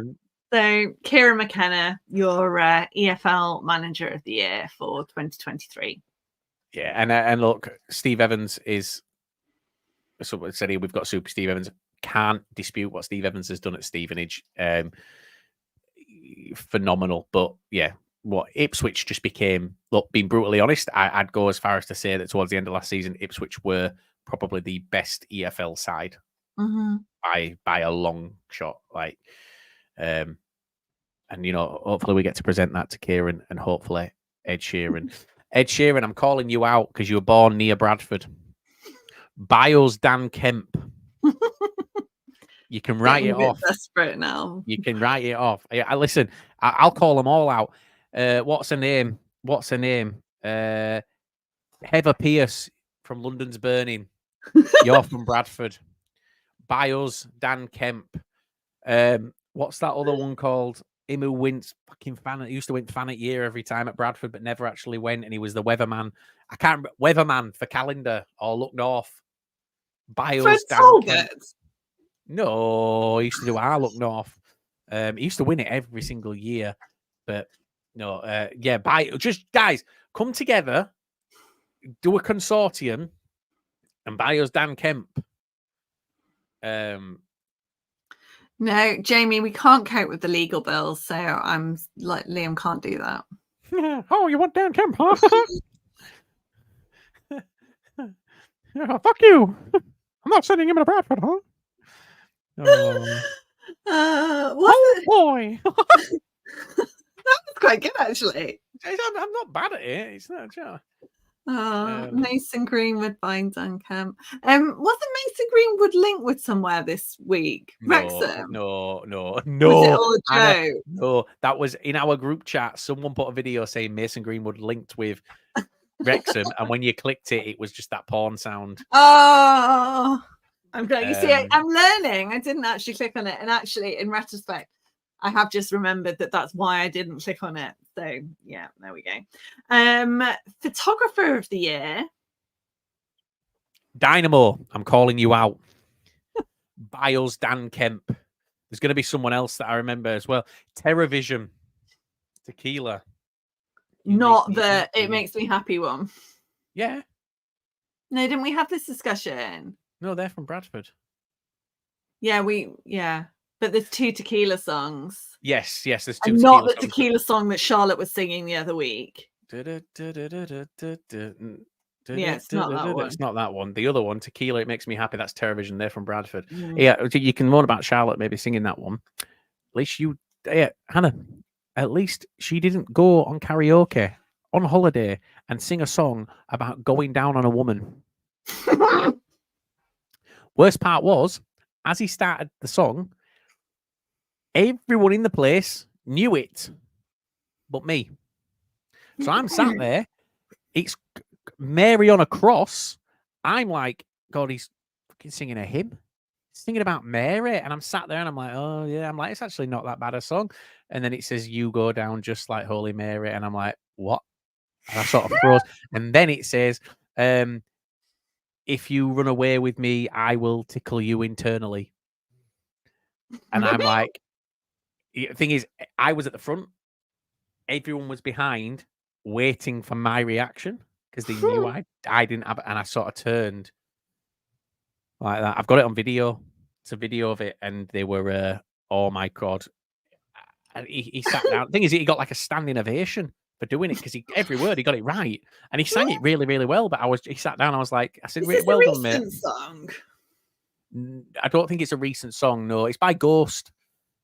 So, Kieran McKenna, your EFL Manager of the Year for 2023. Yeah, and look, Steve Evans is. Someone said here we've got Super Steve Evans. Can't dispute what Steve Evans has done at Stevenage. Phenomenal, but yeah, what Ipswich just became. Look, being brutally honest, I'd go as far as to say that towards the end of last season, Ipswich were probably the best EFL side by a long shot. Like. And hopefully we get to present that to Kieran and hopefully Ed Sheeran. Ed Sheeran, I'm calling you out because you were born near Bradford. Bios Dan Kemp. You can write it off. Desperate now. You can write it off. Listen, I'll call them all out. What's her name? Heather Pierce from London's Burning. You're from Bradford. Bios Dan Kemp. What's that other one called? Him who wins fucking fan. He used to win fan at year every time at Bradford, but never actually went. And he was the weatherman. I can't remember. Weatherman for Calendar or Look North. Bios Dan Kemp. No, he used to do our Look North. He used to win it every single year. But no, just guys, come together, do a consortium, and Bios Dan Kemp. No, Jamie, we can't cope with the legal bills, so I'm like Liam can't do that. Oh, you want Dan Kemp, huh? Fuck you! I'm not sending him to Bradford, huh? Oh boy! That was quite good, actually. I'm not bad at it. It's not. Mason Greenwood buying Dan Kemp. Wasn't Mason Greenwood linked with somewhere this week? Wrexham? No. Was it all a joke? No, that was in our group chat. Someone put a video saying Mason Greenwood linked with Wrexham, and when you clicked it, it was just that porn sound. Oh, I'm glad. You see, I'm learning. I didn't actually click on it, and actually, in retrospect, I have just remembered that that's why I didn't click on it. So yeah, there we go. Photographer of the year. Dynamo, I'm calling you out. Bios Dan Kemp. There's going to be someone else that I remember as well. TerraVision. Tequila. Not the It Makes Me Happy one. Yeah. No, didn't we have this discussion? No, they're from Bradford. Yeah, but there's two tequila songs. Yes, there's two. And not the tequila song that Charlotte was singing the other week. Yeah, it's not that one. It's not that one. The other one, Tequila, It Makes Me Happy. That's TerraVision. They're from Bradford. Yeah, you can moan about Charlotte maybe singing that one. At least Hannah. At least she didn't go on karaoke on holiday and sing a song about going down on a woman. Worst part was, as he started the song, everyone in the place knew it, but me. So I'm sat there. It's Mary on a cross. I'm like, God, he's fucking singing a hymn. thinking about Mary, and I'm sat there and I'm like, oh yeah, I'm like, it's actually not that bad a song. And then it says, "You go down just like Holy Mary," and I'm like, what? And I sort of froze. And then it says, "If you run away with me, I will tickle you internally." And I'm like, the thing is, I was at the front, everyone was behind, waiting for my reaction because they knew I didn't have, and I sort of turned like that. I've got it on video. It's a video of it, and they were, oh my god! And he sat down. The thing is, he got like a standing ovation for doing it because every word he got it right, and he sang it really, really well. But he sat down. I said, Is this "Well a done, mate." recent song? I don't think it's a recent song. No, it's by Ghost.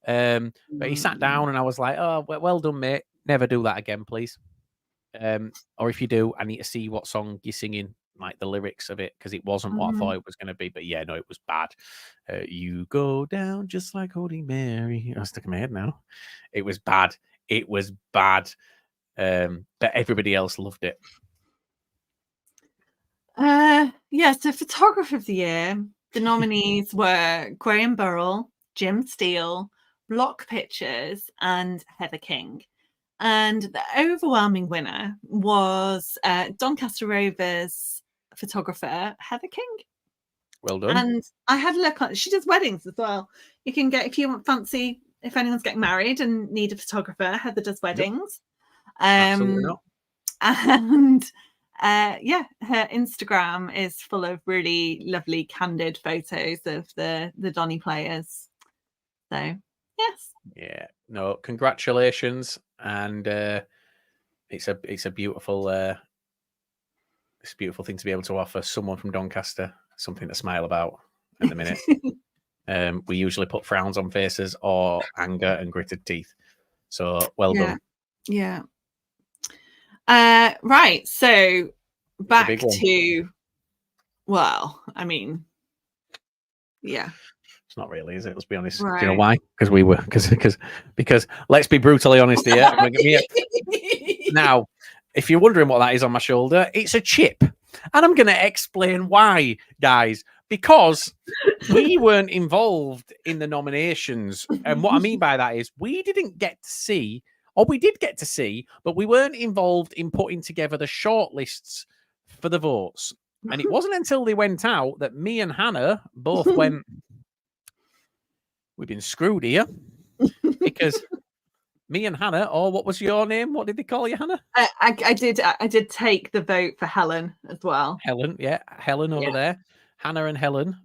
But he sat down, and I was like, "Oh, well done, mate. Never do that again, please. Or if you do, I need to see what song you're singing, like the lyrics of it, because it wasn't what I thought it was going to be." But yeah, no, it was bad. You go down just like Holy Mary. I'm sticking my head now. It was bad. It was bad. But everybody else loved it. Yeah, so photographer of the year, the nominees were Graham Burrell, Jim Steele, Block Pictures, and Heather King. And the overwhelming winner was Doncaster Rovers photographer Heather King. Well done. And I had a look on. She does weddings as well. You can get, if you want fancy, if anyone's getting married and need a photographer, Heather does weddings. Absolutely not. And yeah, her Instagram is full of really lovely candid photos of the Donny players. So yes. Yeah. No, congratulations. And it's a beautiful it's a beautiful thing to be able to offer someone from Doncaster something to smile about at the minute. We usually put frowns on faces or anger and gritted teeth. So well done. Yeah. Right. So back to, well, I mean, yeah. It's not really, is it? Let's be honest. Right. Do you know why? Because let's be brutally honest here. Now, if you're wondering what that is on my shoulder, it's a chip. And I'm going to explain why, guys. Because we weren't involved in the nominations. And what I mean by that is we didn't get to see, or we did get to see, but we weren't involved in putting together the shortlists for the votes. And it wasn't until they went out that me and Hannah both went, we've been screwed here. Because me and Hannah, or what was your name? What did they call you, Hannah? I did take the vote for Helen as well. Helen, yeah. Helen over there. Hannah and Helen.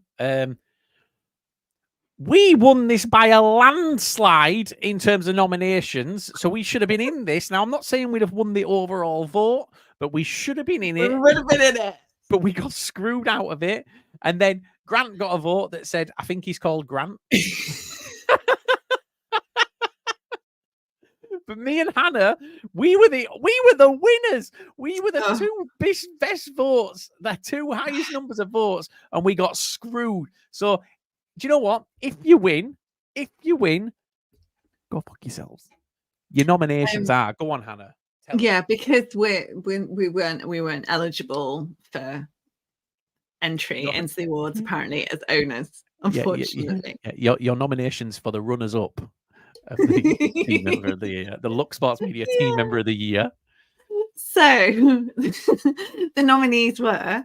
We won this by a landslide in terms of nominations, so we should have been in this. Now, I'm not saying we'd have won the overall vote, but we should have been in it. We would have been in it. But we got screwed out of it. And then Grant got a vote that said, I think he's called Grant. But me and Hannah, we were the winners. We were the two best votes, the two highest numbers of votes, and we got screwed. So, do you know what? If you win, go fuck yourselves. Your nominations are. Go on, Hannah. Yeah, because we weren't eligible for entry into the awards apparently as owners. Unfortunately, your nominations for the runners up. Of the team member of the year, the Lux Sports Media team member of the year. So the nominees were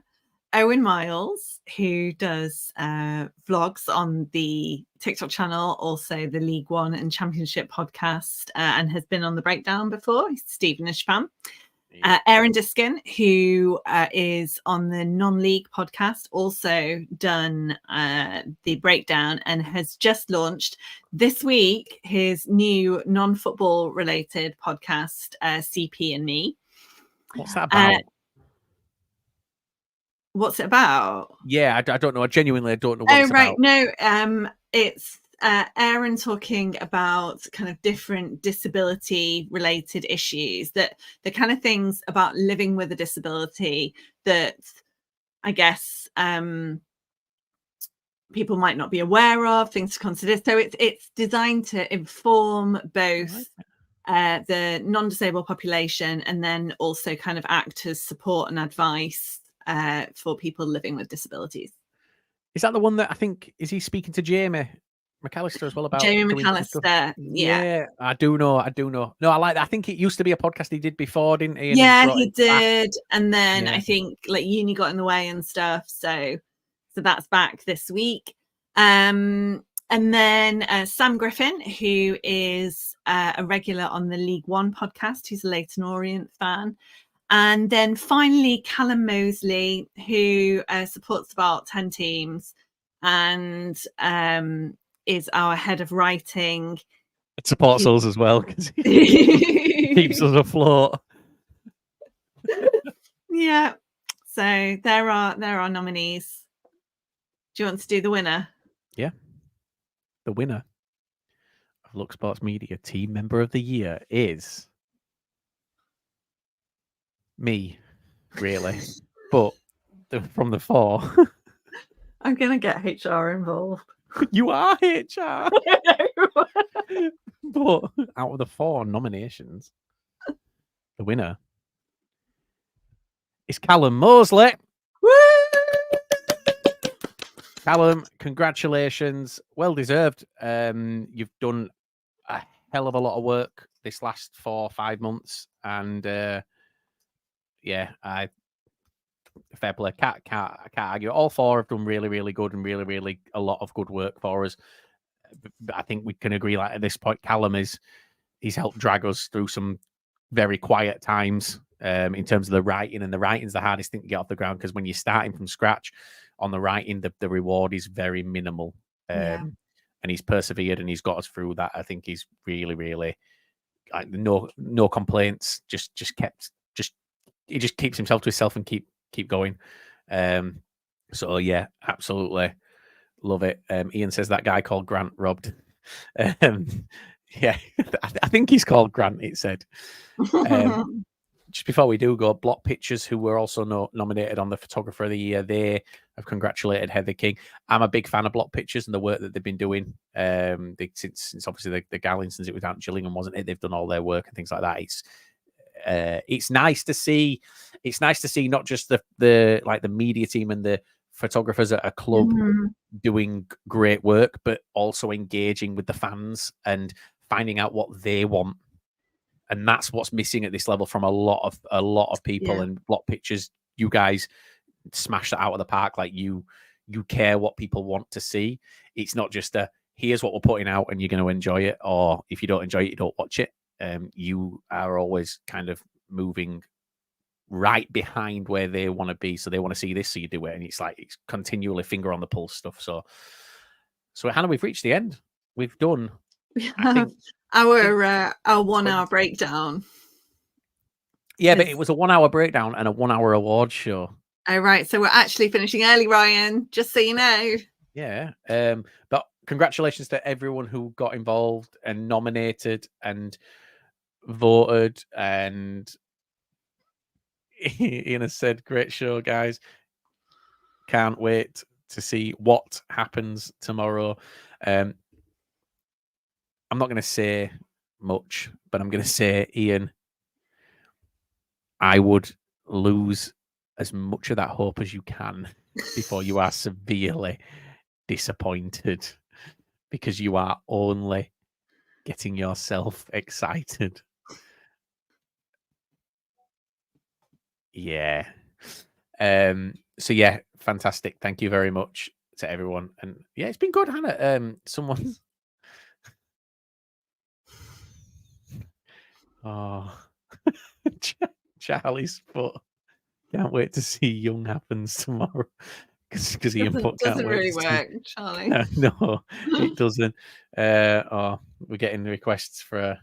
Owen Miles, who does vlogs on the TikTok channel, also the League One and Championship podcast, and has been on the Breakdown before. He's a Stevenage fan. Aaron Diskin, who is on the Non-League podcast, also done the Breakdown and has just launched this week his new non-football related podcast, CP and Me. What's that about? What's it about? Yeah, I don't know. I genuinely don't know what it's about. No, it's Aaron talking about kind of different disability related issues, that the kind of things about living with a disability that I guess people might not be aware of, things to consider. So it's designed to inform both the non-disabled population and then also kind of act as support and advice for people living with disabilities. Is that the one that I think is he speaking to Jamie McAllister as well about Jamie doing some stuff? McAllister. Yeah. I do know. No, I like that. I think it used to be a podcast he did before, didn't he? And Yeah, brought he it back. did. And then Yeah. I think like uni got in the way and stuff. So that's back this week. And then Sam Griffin, who is a regular on the League One podcast, who's a Leyton Orient fan. And then finally, Callum Mosley, who supports about 10 teams and is our head of writing. It supports us as well because he keeps us afloat. Yeah. So there are nominees. Do you want to do the winner? Yeah. The winner of Look Sports Media Team Member of the Year is me, really. But from the 4, I'm going to get HR involved. you are HR. But out of the 4 nominations, the winner is Callum Mosley. Woo! Callum, congratulations. Well deserved. You've done a hell of a lot of work this last 4 or 5 months. And I fair play. Can't argue. All 4 have done really, really good and really, really a lot of good work for us. But I think we can agree, like at this point, Callum he's helped drag us through some very quiet times in terms of the writing, and the writing's the hardest thing to get off the ground because when you're starting from scratch on the writing, the reward is very minimal. And he's persevered and he's got us through that. I think he's really, really no complaints. He just keeps himself to himself and keep going. So yeah, absolutely love it. Ian says that guy called Grant robbed. Yeah, I think he's called Grant. It said. Just before we do go, Block Pictures, who were also nominated on the Photographer of the Year, they have congratulated Heather King. I'm a big fan of Block Pictures and the work that they've been doing. Since obviously the Garlinsons, it was out in Gillingham, wasn't it? They've done all their work and things like that. It's nice to see. It's nice to see not just the media team and the photographers at a club doing great work, but also engaging with the fans and finding out what they want. And that's what's missing at this level from a lot of people. And Block Pictures, you guys smash that out of the park. Like you care what people want to see. It's not just here's what we're putting out and you're going to enjoy it, or if you don't enjoy it, you don't watch it. You are always kind of moving right behind where they want to be. So they want to see this, so you do it. And it's like it's continually finger on the pulse stuff. So Hannah, we've reached the end. We've done. I think our 1 hour breakdown. Yeah, but it was a 1 hour breakdown and a 1 hour award show. Oh, right. So we're actually finishing early, Ryan, just so you know. Yeah. But congratulations to everyone who got involved and nominated and voted. And Ian has said, great show, guys. Can't wait to see what happens tomorrow. I'm not going to say much, but I'm going to say, Ian, I would lose as much of that hope as you can before you are severely disappointed, because you are only getting yourself excited. Yeah. So yeah, fantastic. Thank you very much to everyone. And yeah, it's been good, Hannah. Someone. Oh, Charlie's foot. Can't wait to see Young happens tomorrow. Because Ian put doesn't really work, Charlie. No, it doesn't. We're getting requests for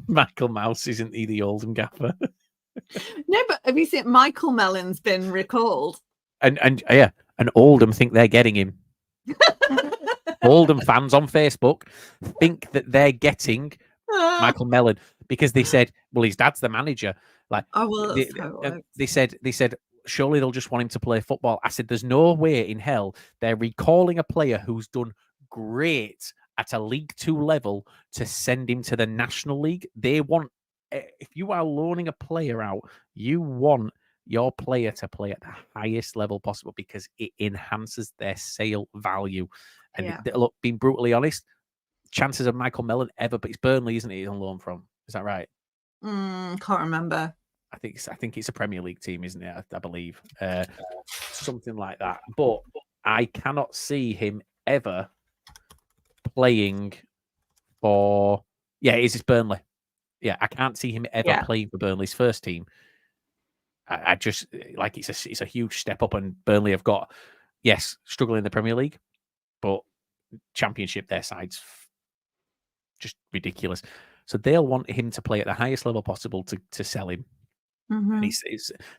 Michael Mouse. Isn't he the Oldham gaffer? No, but have you seen Michael Mellon's been recalled? And yeah, and Oldham think they're getting him. Oldham fans on Facebook think that they're getting Michael Mellon because they said, well, his dad's the manager. Like, they said, surely they'll just want him to play football. I said, there's no way in hell they're recalling a player who's done great at a League 2 level to send him to the National League. They want, if you are loaning a player out, you want your player to play at the highest level possible because it enhances their sale value. And look, being brutally honest, chances of Michael Mellon ever, but it's Burnley, isn't it? He's on loan from. Is that right? Can't remember. I think it's a Premier League team, isn't it? I believe something like that. But I cannot see him ever playing for. Yeah, it's Burnley. Yeah, I can't see him ever playing for Burnley's first team. I just like it's a huge step up, and Burnley have got struggling in the Premier League, but Championship their side's just ridiculous. So they'll want him to play at the highest level possible to sell him. And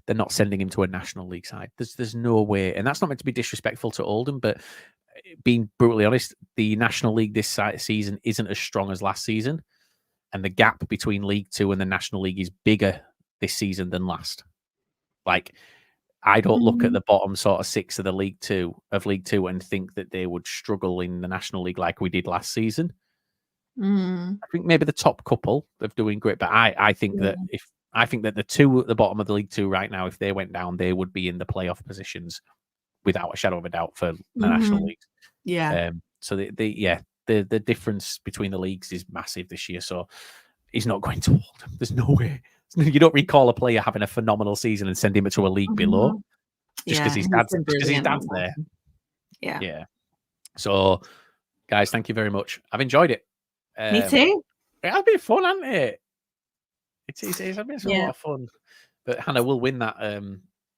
they're not sending him to a National League side. There's no way, and that's not meant to be disrespectful to Oldham, but being brutally honest, the National League this season isn't as strong as last season, and the gap between League Two and the National League is bigger this season than last. Like, I don't look at the bottom sort of six of the League Two and think that they would struggle in the National League like we did last season. I think maybe the top couple are doing great, but I think that the two at the bottom of the League Two right now, if they went down, they would be in the playoff positions without a shadow of a doubt for the National League. Yeah. So the difference between the leagues is massive this year. So he's not going to Oldham. There's no way. You don't recall a player having a phenomenal season and send him to a league below just because his dad's there. Yeah. So, guys, thank you very much. I've enjoyed it. Me too. It has been fun, hasn't it? It's been a lot of fun. But Hannah will win that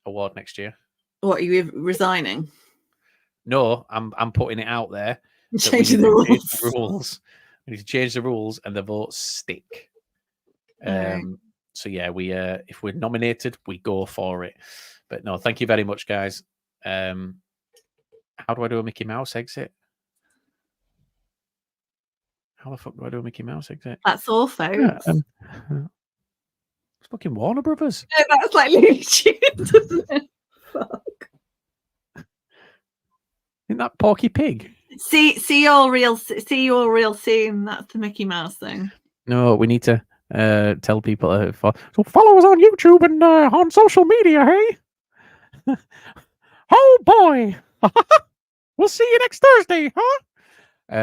award next year. What, are you resigning? No, I'm putting it out there. Changing the rules. We need to change the rules and the votes stick. So yeah, we if we're nominated, we go for it. But no, thank you very much, guys. How do I do a Mickey Mouse exit? How the fuck do I do a Mickey Mouse exit? That's all, folks. It's fucking Warner Brothers. Yeah, that's like Looney Tunes, doesn't it? Fuck. Isn't that Porky Pig? See you all real soon. That's the Mickey Mouse thing. No, we need to tell people so follow us on YouTube and on social media, hey? Oh boy. We'll see you next Thursday, huh?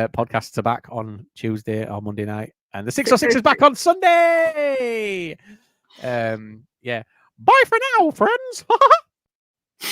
Podcasts are back on Tuesday or Monday night, and the 606 is back on Sunday. Yeah. Bye for now, friends.